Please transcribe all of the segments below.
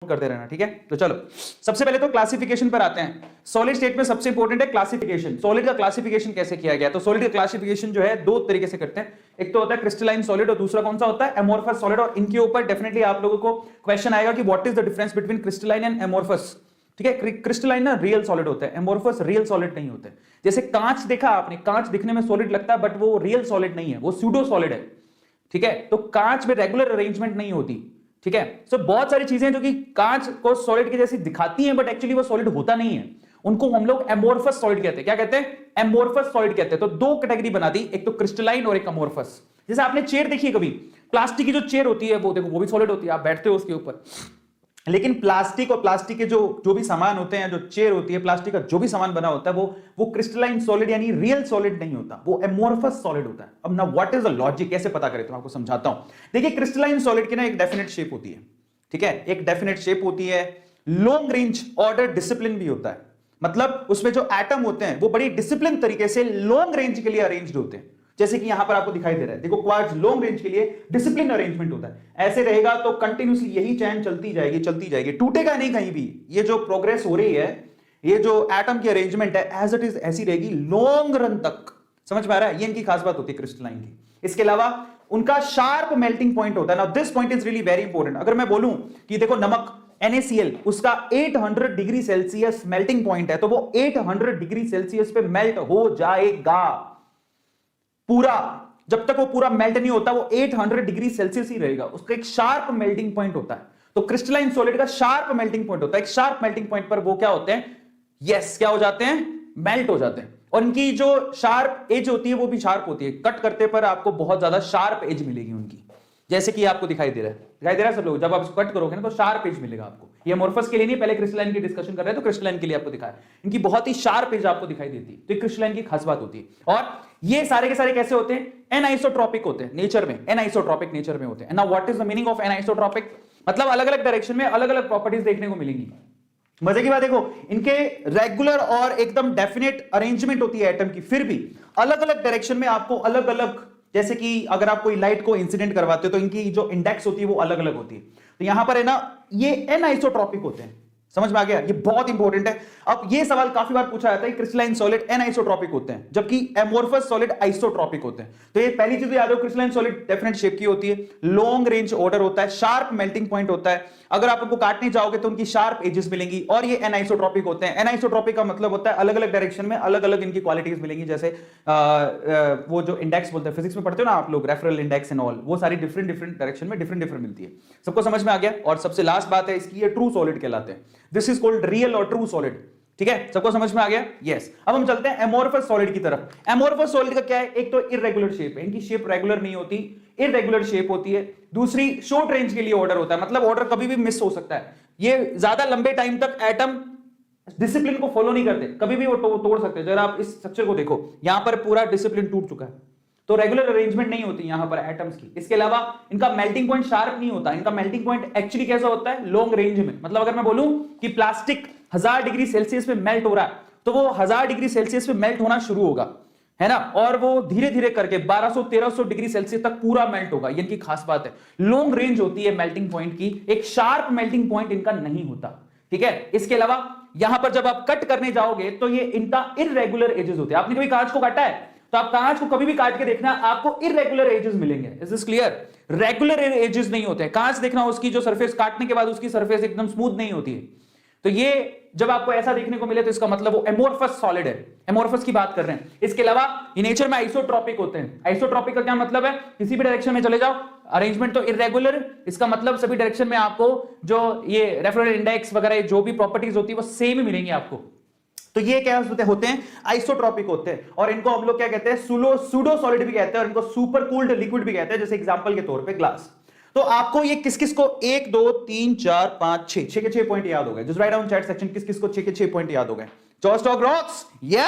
करते रहना, ठीक है। तो चलो सबसे पहले तो क्लासिफिकेशन पर आते हैं। सॉलिड स्टेट में सबसे इंपॉर्टेंट है क्लासिफिकेशन। सॉलिड का क्लासिफिकेशन कैसे किया गया? तो सॉलिड का क्लासिफिकेशन जो है दो तरीके से करते हैं, एक तो होता है क्रिस्टलाइन सॉलिड और दूसरा कौन सा होता है? Amorphous solid. और इनके ऊपर डेफिनेटली आप लोगों को क्वेश्चन आएगा कि what is the difference between crystalline and amorphous, ठीक है। क्रिस्टलाइन ना रियल सॉलिड होता है, एमोर्फस रियल सॉलिड नहीं होते। जैसे कांच देखा आपने, कांच दिखने में सॉलिड लगता है बट वो रियल सॉलिड नहीं है, वो स्यूडो सॉलिड है, ठीक है। तो कांच में रेगुलर अरेंजमेंट नहीं होती, ठीक है। सो बहुत सारी चीजें जो कि कांच को सॉलिड की जैसी दिखाती हैं बट एक्चुअली वो सॉलिड होता नहीं है, उनको हम लोग एमोर्फस सॉलिड कहते हैं। क्या कहते हैं? एमोर्फस सॉलिड कहते हैं। तो दो कैटेगरी बना दी, एक तो क्रिस्टलाइन और एक एमोर्फस। जैसे आपने चेयर देखी है कभी, प्लास्टिक की जो चेयर होती है वो देखो वो भी सॉलिड होती है, आप बैठते हो उसके ऊपर। लेकिन प्लास्टिक और प्लास्टिक के जो भी सामान होते हैं, जो चेयर होती है प्लास्टिक का जो भी सामान बना होता है वो क्रिस्टलाइन सॉलिड यानी रियल सॉलिड नहीं होता, वो एमोर्फस सॉलिड होता है। अब ना व्हाट इज द लॉजिक, कैसे पता करें तो आपको समझाता हूं। देखिए क्रिस्टलाइन सॉलिड की ना एक डेफिनेट शेप होती है, ठीक है, एक डेफिनेट शेप होती है। लॉन्ग रेंज ऑर्डर डिसिप्लिन भी होता है, मतलब उसमें जो एटम होते हैं वो बड़ी डिसिप्लिन तरीके से लॉन्ग रेंज के लिए अरेंज्ड होते हैं। जैसे कि यहां पर आपको दिखाई दे रहा है, देखो क्वार्ट्ज लॉन्ग रेंज के लिए डिसिप्लिन अरेंजमेंट होता है। ऐसे रहेगा तो कंटिन्यूसली यही चैन चलती जाएगी, टूटेगा नहीं कहीं भी। ये जो प्रोग्रेस हो रही है, ये जो एटम की अरेंजमेंट है एज इट इज ऐसी रहेगी लॉन्ग रन तक। समझ में आ रहा है? ये इनकी खास बात होती है क्रिस्टलाइन की। इसके अलावा उनका शार्प मेल्टिंग पॉइंट होता है। Now this point is really very important. अगर मैं बोलूं कि देखो नमक NaCl उसका 800 डिग्री सेल्सियस मेल्टिंग पॉइंट है, तो वो 800 डिग्री सेल्सियस पे मेल्ट हो जाएगा पूरा। जब तक वो पूरा मेल्ट नहीं होता वो 800 डिग्री सेल्सियस ही रहेगा। उसका एक शार्प मेल्टिंग पॉइंट होता है। तो क्रिस्टलाइन सॉलिड का शार्प मेल्टिंग पॉइंट होता है। एक शार्प मेल्टिंग पॉइंट पर वो क्या होते हैं? यस, क्या हो जाते हैं? मेल्ट हो जाते हैं। और इनकी जो शार्प एज होती है वो भी शार्प होती है। कट करते पर आपको बहुत ज्यादा शार्प एज मिलेगी उनकी, जैसे कि आपको दिखाई दे रहा है सब लोग। जब आप इसको कट करोगे ना तो शार्प एज मिलेगा आपको। ये एमोर्फस के लिए नहीं, पहले क्रिस्टलाइन की डिस्कशन कर रहे हैं तो क्रिस्टलाइन के लिए आपको दिखाया, इनकी बहुत ही शार्प एज आपको दिखाई देती है। तो क्रिस्टलाइन की खास बात होती है। और ये सारे के सारे कैसे होते हैं? एनआइसोट्रॉपिक होते हैं नेचर में, एनआइसोट्रॉपिक नेचर में होते हैं। Now what is the meaning of anisotropic? मतलब अलग अलग डायरेक्शन में अलग अलग प्रॉपर्टीज देखने को मिलेंगी। मजे की बात देखो, इनके रेगुलर और एकदम डेफिनेट अरेंजमेंट होती है एटम की, फिर भी अलग अलग डायरेक्शन में आपको अलग अलग, जैसे कि अगर आप कोई लाइट को इंसिडेंट करवाते हो तो इनकी जो इंडेक्स होती है वो अलग अलग होती है। तो यहां पर है ना, ये एनआइसोट्रॉपिक होते हैं। समझ में आ गया? ये बहुत इंपॉर्टेंट है। अब ये सवाल काफी बार पूछा जाता है, क्रिस्टलाइन सॉलिड एनआइसोट्रॉपिक होते हैं जबकि एमोर्फस सॉलिड आइसोट्रॉपिक होते हैं। तो ये पहली चीज याद रखो, क्रिस्टलाइन सॉलिड डेफिनेट शेप की होती है, लॉन्ग रेंज ऑर्डर होता है, शार्प मेल्टिंग पॉइंट होता है। अगर आप उनको काटने जाओगे तो उनकी शार्प एजेस मिलेंगी। और ये एनआइसोट्रॉपिक होते हैं। एनआइसोट्रॉपिक का मतलब होता है अलग अलग डायरेक्शन में अलग अलग इनकी क्वालिटीज मिलेंगी। जैसे वो जो इंडेक्स बोलते हैं, फिजिक्स में पढ़ते हो ना आप लोग, रेफरल इंडेक्स एंड ऑल, वो सारी डिफरेंट डिफरेंट डायरेक्शन में डिफरेंट मिलती है। सबको समझ में आ गया? और सबसे लास्ट बात है इसकी, ये ट्रू सॉलिड कहलाते हैं। दिस इज कॉल्ड रियल और ट्रू सॉलिड, ठीक है। सबको समझ में आ गया? यस। अब हम चलते हैं एमोर्फस सॉलिड की तरफ। एमोर्फस सॉलिड का क्या है? एक तो इररेगुलर शेप है, इनकी शेप रेगुलर नहीं होती, इररेगुलर शेप होती है। दूसरी शॉर्ट रेंज के लिए ऑर्डर होता है, मतलब ऑर्डर कभी भी मिस हो सकता है। ये ज्यादा लंबे टाइम तक एटम डिसिप्लिन को फॉलो नहीं करते, कभी भी वो तोड़ सकते हैं। जरा आप इस स्ट्रक्चर को देखो, यहां पर पूरा डिसिप्लिन टूट चुका है, तो रेगुलर अरेंजमेंट नहीं होती यहां पर एटम्स की। इसके अलावा इनका मेल्टिंग पॉइंट शार्प नहीं होता, इनका मेल्टिंग पॉइंट एक्चुअली कैसा होता है? लॉन्ग रेंज में। मतलब अगर मैं बोलूं कि प्लास्टिक 1000 डिग्री सेल्सियस पे मेल्ट हो रहा है तो वो 1000 डिग्री सेल्सियस पे मेल्ट होना शुरू होगा, है ना, और वो धीरे धीरे करके 1200-1300 डिग्री सेल्सियस तक पूरा मेल्ट होगा। ये इनकी खास बात है, लॉन्ग रेंज होती है मेल्टिंग पॉइंट की, एक शार्प मेल्टिंग पॉइंट इनका नहीं होता, ठीक है। इसके अलावा यहां पर जब आप कट करने जाओगे तो ये इनका इररेगुलर एजेस होते हैं। आपने कभी कांच को काटा है तो आप कांच को कभी भी काट के देखना, आपको इररेगुलर एजेस मिलेंगे। Is this clear? Regular edges नहीं होते। कांच देखना, उसकी जो सरफेस काटने के बाद उसकी सरफेस एकदम स्मूथ नहीं होती है। तो ये जब आपको ऐसा देखने को मिले तो इसका मतलब वो एमोर्फस सॉलिड है, एमोर्फस की बात कर रहे हैं। इसके अलावा ये नेचर में आइसोट्रॉपिक होते हैं। आइसोट्रॉपिक का क्या मतलब है? किसी भी डायरेक्शन में चले जाओ, अरेंजमेंट तो इररेगुलर, इसका मतलब सभी डायरेक्शन में आपको जो ये रेफरल इंडेक्स वगैरह जो भी प्रॉपर्टीज होती है वो सेम ही मिलेंगी आपको। तो ये क्या होते हैं? आइसोट्रॉपिक होते हैं। और इनको हम लोग क्या कहते हैं? सूडो सॉलिड भी कहते हैं, और इनको सुपर कूल्ड लिक्विड भी कहते हैं। जैसे एग्जांपल के तौर पे ग्लास। तो आपको ये किस किस को 1 2 3 4 5 6 के 6 पॉइंट याद हो गए? Just write down chat section, किस किस को 6 के 6 पॉइंट याद हो गए? जॉस्टॉक रॉक्स, या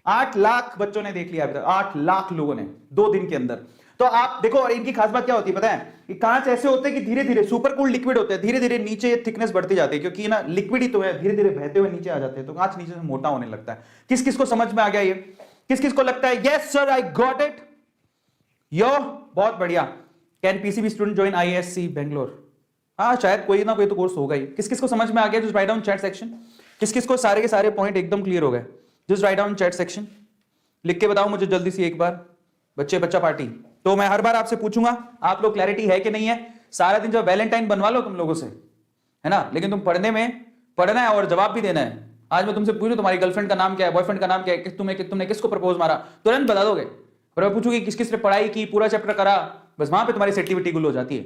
8 लाख बच्चों ने देख लिया अभी तक, 8 लाख लोगों ने 2 दिन के अंदर। तो आप देखो, और इनकी खास बात क्या होती है पता है? कि कांच ऐसे होते हैं कि धीरे धीरे सुपर कूल्ड लिक्विड होते हैं, धीरे धीरे नीचे थिकनेस बढ़ती जाती है, क्योंकि ना लिक्विड ही तो है, धीरे धीरे बहते हुए नीचे आ जाते हैं, तो कांच नीचे से मोटा होने लगता है। किस किस को समझ में आ गया ये? किस किस को लगता है yes sir I got it? Yo, बहुत बढ़िया। Can PCB student join IISc Bangalore? हाँ शायद कोई ना कोई तो कोर्स होगा ही। किस किस को समझ में आ गया? Just write down chat section. किस किस को सारे के सारे पॉइंट एकदम क्लियर हो गए? Just write down chat section, लिख के बताओ मुझे जल्दी से एक बार। बच्चा पार्टी, तो मैं हर बार आपसे पूछूंगा आप लोग क्लैरिटी है कि नहीं है। सारा दिन जब वैलेंटाइन बनवा लो तुम लोगों से, है ना, लेकिन तुम पढ़ना है और जवाब भी देना है। आज मैं तुमसे पूछूं तुम्हारी गर्लफ्रेंड का नाम क्या है, बॉयफ्रेंड का नाम क्या है, तुमने किसको प्रपोज मारा, तुरंत बता दोगे। और मैं पूछूंगी किस किस ने पढ़ाई की, पूरा चैप्टर करा, बस वहां पे तुम्हारी सेटिविटी गुल हो जाती है।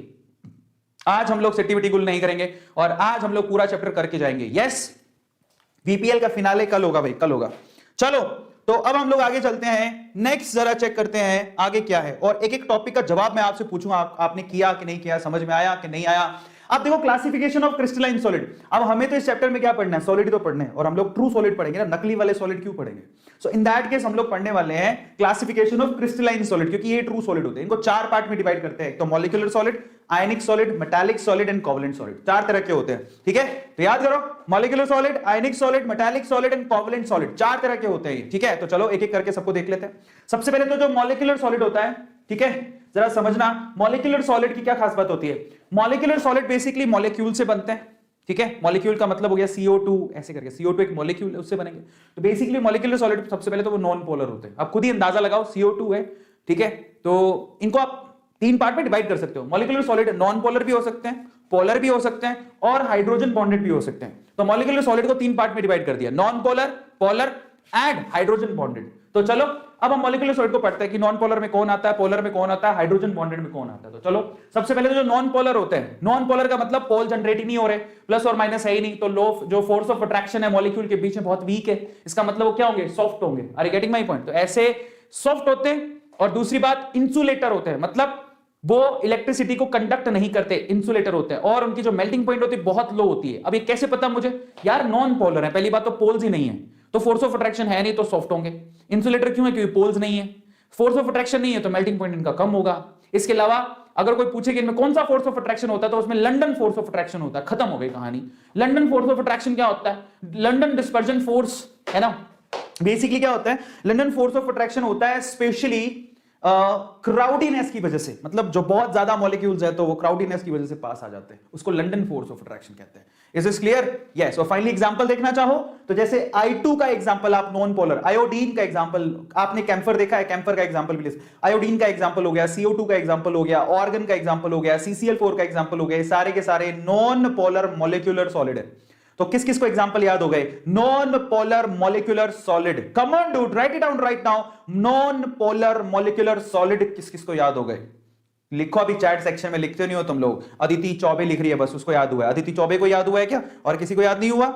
आज हम लोग सेटिविटी गुल नहीं करेंगे और आज हम लोग पूरा चैप्टर करके जाएंगे। यस, बीपीएल का फिनाले कल होगा भाई, कल होगा। चलो तो अब हम लोग आगे चलते हैं, नेक्स्ट जरा चेक करते हैं आगे क्या है, और एक एक टॉपिक का जवाब मैं आपसे पूछूंगा, आपने किया कि नहीं किया, समझ में आया कि नहीं आया। अब देखो क्लासिफिकेशन ऑफ क्रिस्टलाइन सॉलिड। अब हमें तो इस चैप्टर में क्या पढ़ना है? सॉलिड तो पढ़ना है, और हम लोग ट्रू सॉलिड पढ़ेंगे ना, नकली वाले सॉलिड क्यों पढ़ेंगे? सो इन दैट केस हम लोग पढ़ने वाले हैं क्लासिफिकेशन ऑफ क्रिस्टलाइन सॉलिड, क्योंकि ये ट्रू सॉलिड होते हैं। इनको चार पार्ट में डिवाइड करते हैं, तो molecular solid, ionic solid, metallic solid and covalent solid, चार तरह के होते हैं। ठीक है, तो याद करो, molecular solid, ionic solid, metallic solid and covalent solid, चार तरह के होते हैं। ठीक है, तो चलो एक एक करके सबको देख लेते हैं। सबसे पहले तो जो मॉलिक्यूलर सॉलिड होता है, ठीक है, जरा समझना मॉलिक्यूलर सॉलिड की क्या खास बात होती है। मॉलिक्यूलर सॉलिड बेसिकली मॉलिक्यूल से बनते हैं। ठीक है, मॉलिक्यूल का मतलब हो गया CO2, ऐसे करके CO2 एक मॉलिक्यूल है, उससे बनेंगे। तो बेसिकली मॉलिक्यूलर सॉलिड सबसे पहले तो वो नॉन पोलर होते हैं। आप खुद ही अंदाजा लगाओ, CO2 है, ठीक है, तो इनको आप तीन पार्ट में डिवाइड कर सकते हो। मॉलिक्यूलर सॉलिड नॉन पोलर भी हो सकते हैं, पोलर भी हो सकते हैं, और हाइड्रोजन बॉन्डेड भी हो सकते हैं। तो मॉलिक्यूलर सॉलिड को तीन पार्ट में डिवाइड कर दिया, non polar, polar and hydrogen bonded. तो चलो अब हम मॉलिक्यूलर सॉलिड को पढ़ते हैं कि नॉन पोलर में कौन आता है, पोलर में कौन आता है, हाइड्रोजन बॉन्डेड में कौन आता है। तो चलो सबसे पहले तो जो नॉन पोलर होते हैं, नॉन पोलर का मतलब पोल जनरेट ही नहीं हो रहे, प्लस और माइनस है ही नहीं, तो लो जो फोर्स ऑफ अट्रैक्शन है मॉलिक्यूल के बीच में बहुत वीक है, इसका मतलब वो क्या होंगे? सॉफ्ट होंगे। Are you getting my point? तो ऐसे सॉफ्ट होते हैं। और दूसरी बात, इंसुलेटर होते हैं, मतलब वो इलेक्ट्रिसिटी को कंडक्ट नहीं करते, इंसुलेटर होते हैं, और उनकी जो मेल्टिंग पॉइंट होती है बहुत लो होती है। अब ये कैसे पता मुझे? यार नॉन पोलर है, पहली बात तो पोल्स ही नहीं है, तो फोर्स ऑफ अट्रैक्शन है नहीं, तो सॉफ्ट होंगे। इंसुलेटर क्यों है? क्योंकि पोल्स नहीं है, फोर्स ऑफ अट्रैक्शन नहीं है, तो मेल्टिंग पॉइंट इनका कम होगा। इसके अलावा अगर कोई पूछे कि इनमें कौन सा फोर्स ऑफ अट्रैक्शन होता है, तो उसमें लंडन फोर्स ऑफ अट्रैक्शन होता है। खत्म हो गई कहानी। लंडन फोर्स ऑफ अट्रैक्शन क्या होता है? लंडन डिस्पर्जन फोर्स, है ना। बेसिकली क्या होता है? लंडन फोर्स ऑफ अट्रैक्शन होता है स्पेशली क्राउडीनेस की वजह से, मतलब जो बहुत ज्यादा मॉलिक्यूल्स है तो वो क्राउडीनेस की वजह से पास आ जाते हैं, उसको लंडन फोर्स ऑफ अट्रैक्शन कहते हैं। Is this clear? यस। और फाइनली एग्जांपल देखना चाहो तो जैसे I2 का एग्जांपल आप नॉन पोलर, आयोडीन का एग्जांपल, आपने कैम्फर देखा है, कैम्फर का एग्जांपल प्लीज, आयोडीन का एग्जांपल हो गया, CO2 का एग्जांपल हो गया, ऑर्गन का एग्जांपल हो गया, CCl4 का एग्जांपल हो गया, सारे के सारे नॉन पोलर मॉलिक्यूलर सॉलिड है। तो किस किस को एग्जांपल याद हो गए? Non polar molecular solid. Come on dude, right it down right now. Non polar molecular solid किस किस को याद हो गए? लिखो, अभी चैट सेक्शन में लिखते नहीं हो तुम लोग। अदिति चौबे लिख रही है, बस उसको याद हुआ है। अदिति चौबे को याद हुआ है क्या? और किसी को याद नहीं हुआ?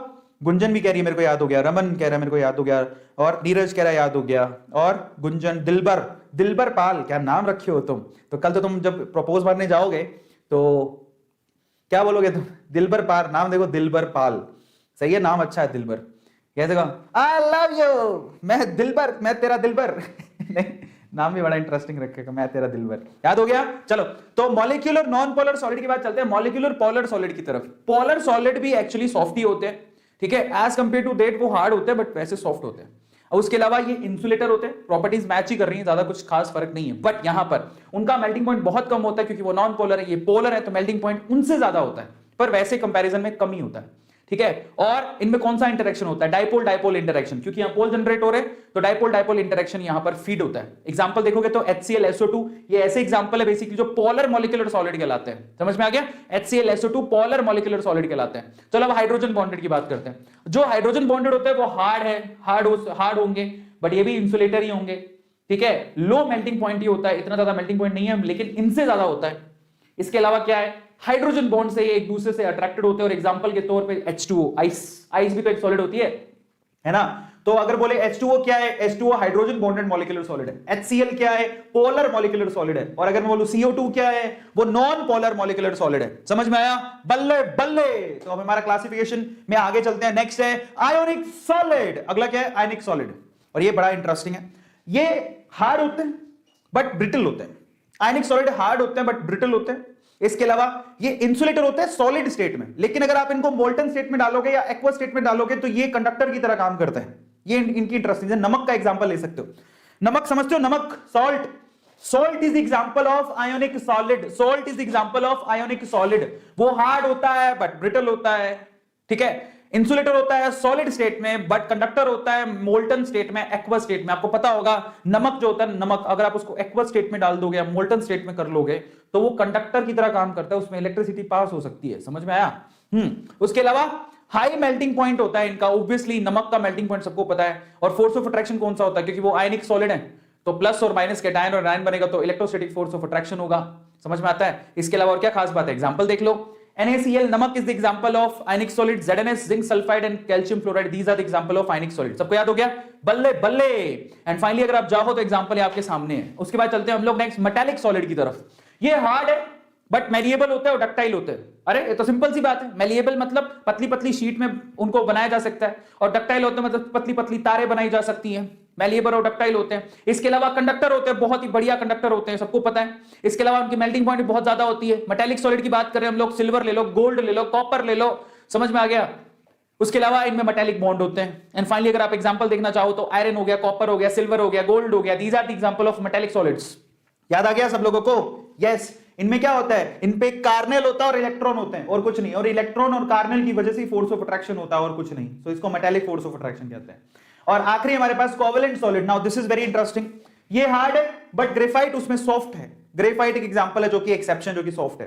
गुंजन भी कह रही है मेरे को याद हो गया, रमन कह रहा है मेरे को याद हो गया, और नीरज कह रहा है याद हो गया, और गुंजन, दिलबर पाल, क्या नाम रखे हो तुम। तो कल तो तुम जब प्रपोज भरने जाओगे तो क्या बोलोगे तुम? दिलबर पाल, नाम देखो, दिलबर पाल, सही है, नाम अच्छा है दिलबर। कैसे कहो? आई लव यू, मैं दिलबर, मैं तेरा दिलबर नहीं, नाम भी बड़ा इंटरेस्टिंग रखेगा, मैं तेरा दिलबर। याद हो गया? चलो, तो मॉलिक्यूलर नॉन पोलर सॉलिड की बात, चलते हैं मॉलिक्यूलर पोलर सॉलिड की तरफ। पोलर सॉलिड भी एक्चुअली सॉफ्ट ही होते हैं, ठीक है, एज कंपेयर टू दैट वो हार्ड होते हैं, बट वैसे सॉफ्ट होते हैं। और उसके अलावा ये इंसुलेटर होते हैं, प्रॉपर्टीज मैच ही कर रही है, ज्यादा कुछ खास फर्क नहीं है। बट यहां पर उनका मेल्टिंग पॉइंट बहुत कम होता है, क्योंकि वो नॉन पोलर है, ये पोलर है, तो मेल्टिंग पॉइंट उनसे ज्यादा होता है, पर वैसे कंपैरिजन में कम ही होता है, ठीक है। और इनमें कौन सा इंटरेक्शन होता है? डाइपोल डाइपोल इंटरेक्शन, क्योंकि यहां पोल जनरेट हो रहे हैं, तो डाइपोल डाइपोल इंटरेक्शन यहां पर फीड होता है। एग्जांपल देखोगे तो HClSO2, ये ऐसे एग्जांपल है बेसिकली जो पोलर मॉलिक्यूलर सॉलिड कहलाते हैं। समझ में आ गया? HClSO2 पोलर मॉलिक्यूलर सॉलिड कहलाते हैं। चलो अब हाइड्रोजन बॉन्डेड की बात करते हैं। जो हाइड्रोजन बॉन्डेड होते हैं वो हार्ड है, हार्ड होंगे, बट ये भी इंसुलेटर ही होंगे, ठीक है। लो मेल्टिंग पॉइंट ही होता है, इतना ज्यादा मेल्टिंग पॉइंट नहीं है, लेकिन इनसे ज्यादा होता है। इसके अलावा क्या है? हाइड्रोजन बॉन्ड से ये एक दूसरे से अट्रैक्टेड होते हैं, और एग्जांपल के तौर पे H2O, आइस भी तो एक सॉलिड होती है ना। तो अगर बोले H2O क्या है? H2O hydrogen bonded molecular solid है। HCl क्या है? पोलर मॉलिक्यूलर सॉलिड है। और अगर मैं बोलूं CO2 क्या है? वो नॉन पोलर मॉलिक्यूलर सॉलिड है। समझ में आया? बल्ले बल्ले। तो अब हमारा क्लासिफिकेशन में आगे चलते हैं। नेक्स्ट है आयोनिक सॉलिड। अगला क्या है? आयनिक सॉलिड। और ये बड़ा इंटरेस्टिंग है, ये हार्ड होते हैं बट ब्रिटल होते हैं। आयनिक सॉलिड हार्ड होते हैं बट ब्रिटल होते हैं। इसके अलावा ये इंसुलेटर होते हैं सॉलिड स्टेट में, लेकिन अगर आप इनको मोल्टन स्टेट में डालोगे या एक्वा स्टेट में डालोगे तो ये कंडक्टर की तरह काम करते हैं। ये इनकी इंटरेस्टिंग है। नमक का एग्जांपल ले सकते हो। नमक समझते हो? नमक, salt, Salt is example of ionic solid. Salt is example of ionic solid. वो हार्ड होता है बट ब्रिटल होता है, ठीक है। इंसुलेटर होता है सॉलिड स्टेट में, बट कंडक्टर होता है मोल्टन स्टेट में, एक्वस स्टेट में। आपको पता होगा नमक जो होता है, नमक अगर आप उसको एक्वस स्टेट में डाल दोगे या मोल्टन स्टेट में कर लोगे तो वो कंडक्टर की तरह काम करता है, उसमें इलेक्ट्रिसिटी पास हो सकती है। समझ में आया? उसके अलावा हाई मेल्टिंग पॉइंट होता है इनका, ऑब्वियसली नमक का मेल्टिंग पॉइंट सबको पता है। और फोर्स ऑफ अट्रैक्शन कौन सा होता है, क्योंकि वो आयनिक सॉलिड है तो प्लस और माइनस कैटायन और आयन बनेगा तो इलेक्ट्रोस्टैटिक फोर्स ऑफ अट्रैक्शन होगा। समझ में आता है? इसके अलावा और क्या खास बात है, एग्जांपल देख लो। NaCl नमक is the example of ionic solid. ZnS zinc sulfide and calcium fluoride, these are the example of ionic solid. सबको याद हो गया? बल्ले बल्ले। एंड फाइनली अगर आप जाओ तो एग्जांपल आपके सामने है। उसके बाद चलते हैं हम लोग नेक्स्ट मेटालिक सॉलिड की तरफ। ये हार्ड है बट मेलिएबल होता है और डक्टाइल होते हैं। अरे ये तो सिंपल सी बात है। मेलिएबल मतलब पतली पतली शीट में उनको बनाया जा सकता है, और डक्टाइल होते हैं मतलब पतली पतली तारें बनाई जा सकती हैं। मेलिएबल और डक्टाइल होते हैं। इसके अलावा कंडक्टर होते हैं, बहुत ही बढ़िया कंडक्टर होते हैं, सबको पता है। इसके अलावा उनकी मेल्टिंग पॉइंट बहुत ज्यादा होती है। मेटालिक सॉलिड की बात करें हम लोग, सिल्वर ले लो, गोल्ड ले लो, कॉपर ले लो। समझ में आ गया? उसके अलावा इनमें मेटालिक बॉन्ड होते हैं। एंड फाइनली अगर आप एग्जांपल देखना चाहो तो आयरन हो गया, कॉपर हो गया, सिल्वर हो गया, गोल्ड हो गया, these are the example of metallic solids. याद आ गया सब लोगों को? यस। इनमें क्या होता है, इन पे कार्नेल होता है और इलेक्ट्रॉन होते हैं और कुछ नहीं, और इलेक्ट्रॉन और कार्नेल की वजह से फोर्स ऑफ अट्रैक्शन होता है और कुछ नहीं। तो इसको मेटालिक फोर्स ऑफ अट्रैक्शन कहते हैं। और आखिरी हमारे पास covalent solid. Now this is very interesting. ये हार्ड है बट ग्रेफाइट उसमें सॉफ्ट है। ग्रेफाइट एक एग्जांपल है जो कि एक्सेप्शन, जो कि सॉफ्ट है,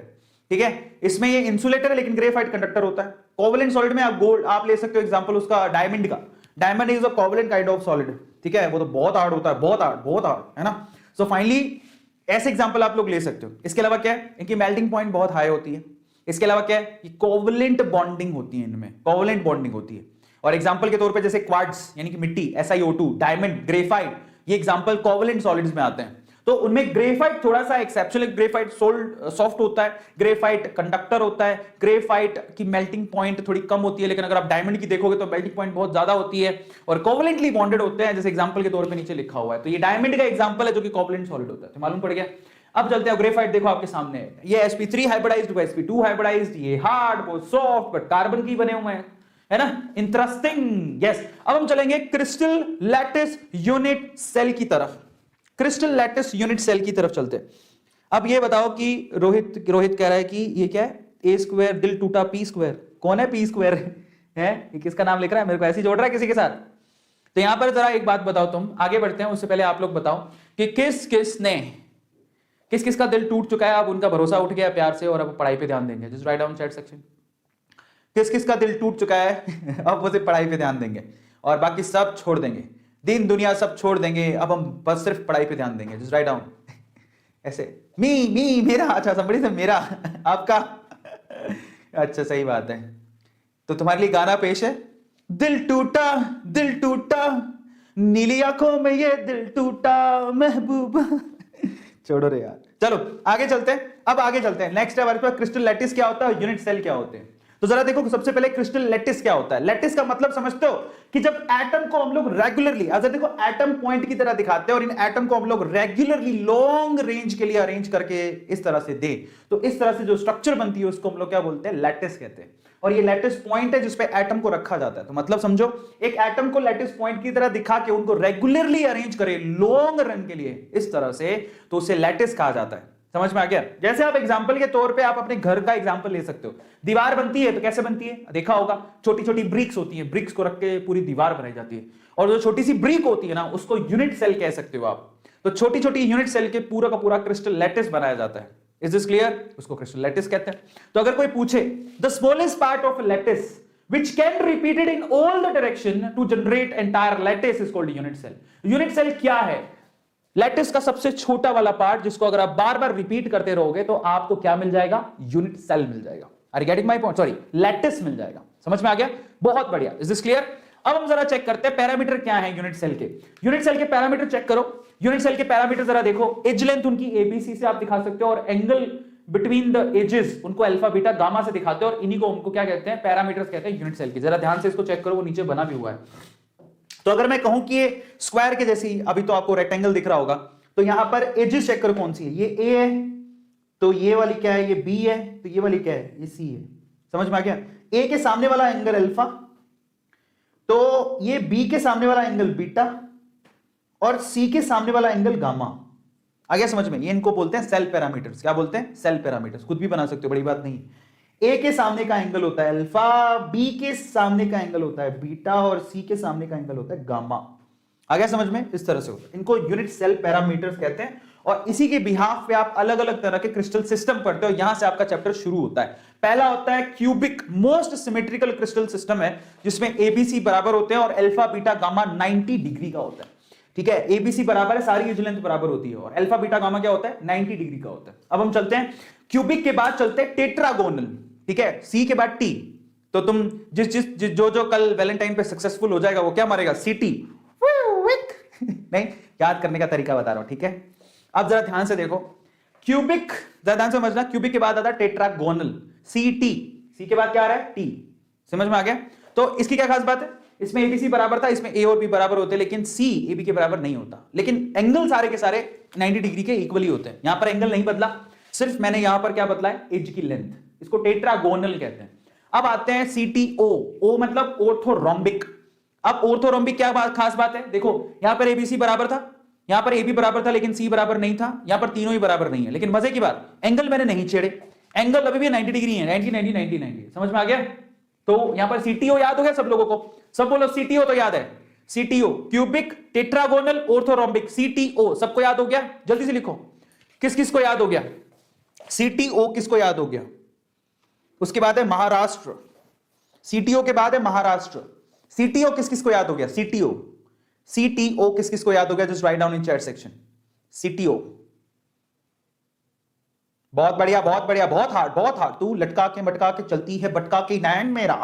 ठीक है। इसमें ये इंसुलेटर है लेकिन ग्रेफाइट कंडक्टर होता है। कोवेलेंट सॉलिड में आप गोल्ड आप ले सकते हो एग्जांपल उसका डायमंड का। Diamond is a covalent kind of solid, ठीक है। वो तो बहुत हार्ड होता है, बहुत हार्ड है ना। सो फाइनली ऐसे एग्जांपल आप लोग ले सकते हो। इसके अलावा क्या है, इनकी मेल्टिंग पॉइंट बहुत हाई होती है। इसके अलावा क्या है, कोवेलेंट बॉन्डिंग होती है, इनमें कोवेलेंट बॉन्डिंग होती है। और एग्जांपल के तौर पे जैसे क्वार्ट्ज यानी कि मिट्टी, SiO2, डायमंड, ग्रेफाइट, ये एग्जांपल कोवेलेंट सॉलिड्स में आते हैं। तो उनमें ग्रेफाइट थोड़ा सा एक्सेप्शनल, ग्रेफाइट सॉफ्ट होता है, ग्रेफाइट कंडक्टर होता है, ग्रेफाइट की मेल्टिंग पॉइंट थोड़ी कम होती है, लेकिन अगर आप डायमंड की देखोगे तो मेल्टिंग पॉइंट बहुत ज्यादा होती है और कोवेलेंटली बॉन्डेड होते हैं, जैसे एग्जांपल के तौर पे नीचे लिखा हुआ है। तो ये डायमंड का एग्जांपल है जो कि कोवेलेंट सॉलिड होता है। तो मालूम पड़ गया। अब चलते हैं ग्रेफाइट, देखो आपके सामने ये sp3 हाइब्रिडाइज्ड, sp2 हाइब्रिडाइज्ड, ये हार्ड, वो सॉफ्ट, बट कार्बन की बने हुए हैं, है ना। इंटरेस्टिंग। यस। अब हम चलेंगे क्रिस्टल लैटिस यूनिट सेल की तरफ। क्रिस्टल लैटिस यूनिट सेल की तरफ चलते हैं। अब ये बताओ कि रोहित कह रहा है कि ये क्या है, ए स्क्वायर दिल टूटा पी स्क्वायर। कौन है पी स्क्वायर है? ये किसका नाम लिख रहा है? मेरे को ऐसे जोड़ रहा है किसी के साथ। तो यहां पर जरा एक बात बताओ, तुम आगे बढ़ते हैं उससे पहले आप लोग बताओ कि किस किस का दिल टूट चुका है, अब उनका भरोसा उठ गया प्यार से और अब पढ़ाई पे ध्यान देंगे। Just write down chat section. किस का दिल टूट चुका है अब वो सिर्फ पढ़ाई पे ध्यान देंगे और बाकी सब छोड़ देंगे, दिन दुनिया सब छोड़ देंगे, अब हम बस सिर्फ पढ़ाई पे ध्यान देंगे। जस्ट राइट डाउन ऐसे। मी मेरा, अच्छा समझी से मेरा आपका अच्छा सही बात है। तो तुम्हारे लिए गाना पेश है, दिल टूटा नीली आंखों में ये दिल टूटा महबूबा। छोड़ो रे यार, चलो आगे चलते हैं। अब आगे चलते हैं नेक्स्ट हमारे पास क्रिस्टल लैटिस क्या होता है, यूनिट सेल क्या होते हैं। तो जरा देखो सबसे पहले क्रिस्टल लैटिस क्या होता है। लैटिस का मतलब समझते हो कि जब एटम को हम लोग रेगुलरली, अगर देखो एटम पॉइंट की तरह दिखाते हैं और इन एटम को हम लोग रेगुलरली लॉन्ग रेंज के लिए अरेंज करके इस तरह से दे, तो इस तरह से जो स्ट्रक्चर बनती है उसको हम लोग क्या बोलते हैं, लैटिस कहते हैं। और ये लैटिस पॉइंट है जिसपे एटम को रखा जाता है। तो मतलब समझो एक एटम को लैटिस पॉइंट की तरह दिखा के उनको रेगुलरली अरेंज करे लॉन्ग रन के लिए इस तरह से, तो उसे लैटिस कहा जाता है। समझ में आ गया? जैसे आप एग्जांपल के तौर पे आप अपने घर का एग्जांपल ले सकते हो। दीवार बनती है तो कैसे बनती है, देखा होगा, छोटी छोटी ब्रिक्स होती है, ब्रिक्स को रख के पूरी दीवार बनाई जाती है। और जो छोटी सी ब्रिक होती है ना, उसको यूनिट सेल कह सकते हो आप। तो छोटी छोटी यूनिट सेल के पूरा का पूरा क्रिस्टल लैटिस बनाया जाता है। Is this clear? उसको क्रिस्टल लैटिस कहते हैं। तो अगर कोई पूछे the smallest part of lattice which can be repeated in all the direction to generate entire lattice is called unit cell. Unit cell क्या है? लैटिस का सबसे छोटा वाला पार्ट जिसको अगर आप बार बार रिपीट करते रहोगे तो आपको क्या मिल जाएगा, यूनिट सेल मिल जाएगा। Are you getting my point? Sorry, lattice मिल जाएगा। समझ में आ गया? बहुत बढ़िया। Is this clear? अब हम जरा चेक करते हैं पैरामीटर क्या है यूनिट सेल के। यूनिट सेल के पैरामीटर चेक करो। यूनिट सेल के पैरामीटर जरा देखो। एज लेंथ उनकी एबीसी से आप दिखा सकते हो और एंगल बिटवीन द एजेस उनको अल्फा बीटा गामा से दिखाते हैं और इन्हीं को उनको क्या कहते हैं, पैरामीटर्स कहते हैं यूनिट सेल की। जरा ध्यान से इसको चेक करो, वो नीचे बना भी हुआ है। तो अगर मैं कहूं कि ये स्क्वायर के जैसी, अभी तो आपको रेक्टेंगल दिख रहा होगा, तो यहां पर एजेस चेक करो कौन सी है। ये ए है तो ये वाली क्या है, ये बी है तो ये वाली क्या है, ये सी है। समझ में आ गया? ए के सामने वाला एंगल अल्फा, तो ये बी के सामने वाला एंगल बीटा और सी के सामने वाला एंगल गामा। आ गया समझ में? ये इनको बोलते हैं सेल पैरामीटर्स। क्या बोलते हैं? Cell parameters. खुद भी बना सकते हो, बड़ी बात नहीं। ए के सामने का एंगल होता है अल्फा, बी के सामने का एंगल होता है बीटा, और सी के सामने का एंगल होता है गामा। आ गया समझ में? इस तरह से होता है। इनको यूनिट सेल पैरामीटर्स कहते हैं, और इसी के बिहाफ पे आप अलग अलग तरह के क्रिस्टल सिस्टम पढ़ते हो। यहां से आपका चैप्टर शुरू होता है। पहला होता है cubic, most symmetrical crystal system है, जिसमें एबीसी बराबर होते हैं और अल्फा बीटा गामा 90 डिग्री का होता है। ठीक है, एबीसी बराबर है, सारी एज लेंथ बराबर होती है, और अल्फा बीटा गामा क्या होता है? 90 डिग्री का होता है। अब हम चलते हैं क्यूबिक के बाद चलते हैं टेट्रागोनल। ठीक है, सी के बाद टी। तो तुम जो कल वैलेंटाइन पे सक्सेसफुल हो जाएगा वो क्या मारेगा? सीटी। नहीं, याद करने का तरीका बता रहा हूं। ठीक है, अब जरा ध्यान से देखो, क्यूबिक जरा ध्यान से समझना, क्यूबिक के बाद आता है टेट्रागोनल, सी टी। सी के बाद क्या आ रहा है? टी। समझ में आ गया? तो इसकी क्या खास बात है? इसमें एबीसी बराबर था, इसमें ए और बी बराबर होते हैं, लेकिन सी एबी के बराबर नहीं होता। लेकिन एंगल सारे के सारे 90 डिग्री के इक्वली होते हैं। यहां पर एंगल नहीं बदला, सिर्फ मैंने यहां पर क्या बदला है? एज की लेंथ। इसको टेट्रागोनल कहते हैं। अब आते हैं सीटीओ। ओ मतलब ऑर्थोरोम्बिक। अब ऑर्थोरोम्बिक क्या खास बात है? देखो, यहां पर एबीसी बराबर था, यहां पर एबी बराबर था, लेकिन सी बराबर नहीं था। यहां पर तीनों ही बराबर नहीं है, लेकिन मजे की बात, एंगल मैंने नहीं छेड़े, एंगल अभी भी 90 डिग्री है। 90 90 90 90। समझ में आ गया? तो यहां पर सीटीओ याद हो गया सब लोगों को? सब बोलो सीटीओ तो याद है। CTO cubic, tetragonal, orthorhombic, CTO सबको याद हो गया? जल्दी से लिखो, किस किस को याद हो गया? सीटीओ किसको याद हो गया? उसके बाद है महाराष्ट्र। सीटीओ के बाद है महाराष्ट्र। सीटीओ किस किस को याद हो गया? सीटीओ, सीटीओ किस किस को याद हो गया? Just write down in chat section. CTO. बहुत बढ़िया, बहुत बढ़िया, बहुत हार्ड, बहुत हार्ड। तू लटका के मटका के चलती है बटका के नैन मेरा।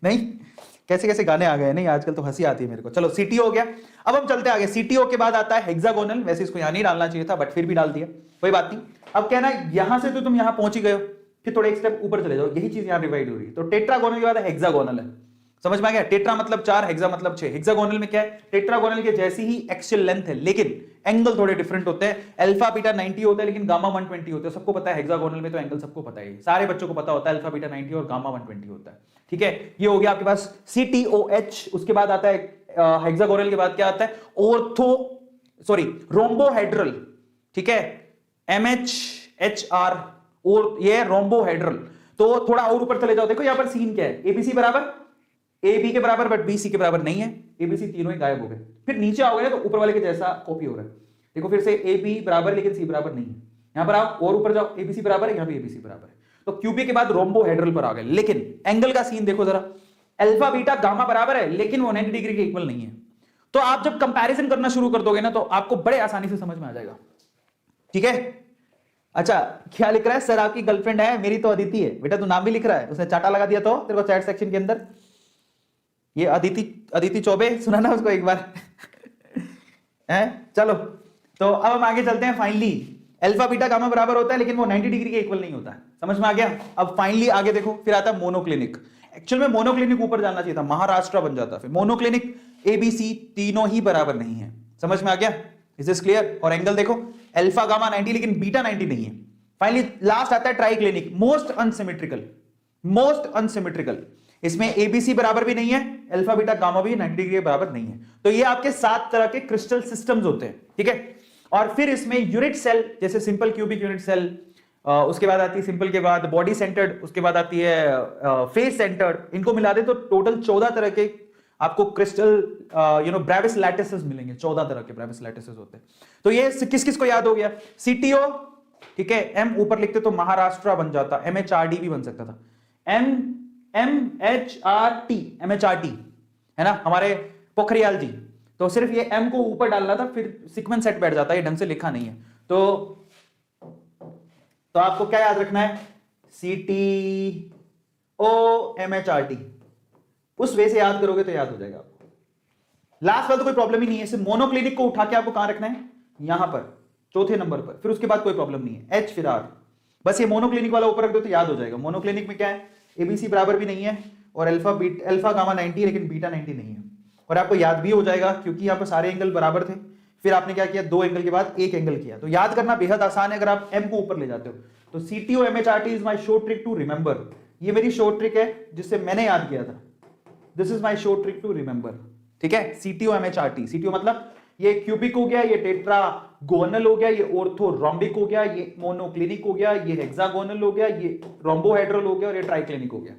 नहीं, कैसे कैसे गाने आ गए नहीं आजकल, तो हंसी आती है मेरे को। चलो सीटीओ हो गया। अब हम चलते आगे। सीटीओ के बाद आता है हेक्सागोनल। वैसे इसको यहां नहीं डालना चाहिए था, बट फिर भी डाल दिया, कोई बात नहीं। अब कहना यहां से तो तुम यहां पहुंच ही गए हो, फिर थोड़े एक स्टेप ऊपर चले जाओ, यही चीज यहां डिवाइड हो रही है। तो टेट्रागोनल के बाद हेक्सागोनल है। समझ में आ गया? टेट्रा मतलब 4, हेक्सा मतलब 6। हेक्सागोनल में क्या है? टेट्रागोनल के जैसी ही एक्सियल लेंथ है, लेकिन एंगल थोड़े डिफरेंट होते हैं। अल्फा बीटा 90 होता है, लेकिन गामा 120 होता है। सबको पता है हेक्सागोनल में तो एंगल सबको पता है, सारे बच्चों को पता होता है। अल्फा बीटा 90 और गामा 120 होता है। ठीक है, ये हो गया आपके पास CTOH। उसके बाद आता है हेक्सागोनल के बाद क्या आता है? रोम्बोहेड्रल। ठीक है, MHHR, और ये रोम्बोहेड्रल। तो थोड़ा और ऊपर चले जाओ, देखो यहां पर सीन क्या है? एबीसी बराबर, ए बी के बराबर, बट बी सी के बराबर नहीं है। ए बी सी तीनों ही गायब हो गए। फिर नीचे आओगे ना तो ऊपर वाले के जैसा कॉपी हो रहा है। देखो फिर से ए बी बराबर, लेकिन सी बराबर नहीं है। यहां पर आओ और ऊपर जाओ, एबीसी बराबर है, यहां भी एबीसी बराबर है। तो क्यूबिक के बाद रोम्बोहेड्रल पर आ गए, लेकिन एंगल का सीन देखो जरा, अल्फा बीटा गामा बराबर है, लेकिन वो 90 डिग्री के इक्वल नहीं है। तो आप जब कंपैरिजन करना शुरू कर दोगे ना, तो आपको बड़े आसानी से समझ में आ जाएगा। ठीक है, अच्छा क्या लिख रहा है? सर आपकी गर्लफ्रेंड है, मेरी तो अदिति है। बेटा तू नाम भी लिख रहा है, उसने चाटा लगा दिया तो तेरे को चैट सेक्शन के अंदर। ये अदिति चौबे, सुना ना उसको एक बार? है, चलो तो अब हम आगे चलते हैं। फाइनली अल्फा बीटा गामा बराबर होता है, लेकिन वो 90 डिग्री के इक्वल नहीं होता है। समझ में आ गया? अब फाइनली आगे देखो, फिर आता है मोनोक्लिनिक। एक्चुअल में मोनोक्लिनिक ऊपर जाना चाहिए था, महाराष्ट्र बन जाता। फिर मोनोक्लिनिक, एबीसी तीनों ही बराबर नहीं है। समझ में आ गया? Is this clear? और एंगल देखो, अल्फा गामा 90, लेकिन बीटा 90 नहीं है। फाइनली लास्ट आता है triclinic, most unsymmetrical, most unsymmetrical. इसमें एबीसी बराबर भी नहीं है, अल्फा बीटा गामा भी 90 डिग्री के बराबर नहीं है। तो ये आपके 7 तरह के क्रिस्टल सिस्टम्स होते हैं। ठीक है, और फिर इसमें यूनिट सेल, जैसे सिंपल क्यूबिक यूनिट सेल, उसके बाद आती है सिंपल के बाद बॉडी सेंटर्ड, उसके बाद आती है फेस सेंटर्ड। इनको मिला दे तो टोटल 14 तरह के आपको क्रिस्टल ब्रेविस लैटिसेस मिलेंगे। 14 तरह के ब्रेविस लैटिसेस होते हैं। तो ये किस किस को याद हो गया? सीटीओ, ठीक है, एम ऊपर लिखते तो महाराष्ट्र बन जाता, MHRD भी बन सकता था। MHRT है ना, हमारे पोखरियाल जी। तो सिर्फ ये एम को ऊपर डालना था, फिर सीक्वेंस सेट बैठ जाता है, ये ढंग से लिखा नहीं है। तो आपको क्या याद रखना है? CTO MHRT, उस वे से याद करोगे तो याद हो जाएगा आपको। लास्ट वाला तो कोई प्रॉब्लम ही नहीं है। सिर्फ मोनोक्लिनिक को उठा के आपको कहां रखना है? यहां पर, चौथे नंबर पर। फिर उसके बाद कोई प्रॉब्लम नहीं है, H फिर R। बस ये मोनोक्लिनिक वाला ऊपर रख दो तो याद हो जाएगा। मोनोक्लिनिक में क्या है? एबीसी बराबर भी नहीं है, और अल्फा गामा 90 लेकिन बीटा 90 नहीं है। और आपको याद भी हो जाएगा क्योंकि यहां पर सारे एंगल बराबर थे। फिर आपने क्या किया? 2 एंगल के बाद 1 एंगल किया। तो याद करना बेहद आसान है अगर आप एम को ऊपर ले जाते हो। तो CTO MHRT is my short trick to remember. ये मेरी शॉर्ट ट्रिक है जिससे मैंने याद किया था। This is my short trick to remember. ठीक है, CTO MHRT। CTO मतलब ये क्यूबिक हो गया, ये टेट्रागोनल हो गया, ये ऑर्थोरोम्बिक हो गया, ये मोनोक्लिनिक हो गया, ये हेक्सागोनल हो गया, ये रोम्बोहेड्रल हो गया और ये ट्राइक्लिनिक हो गया।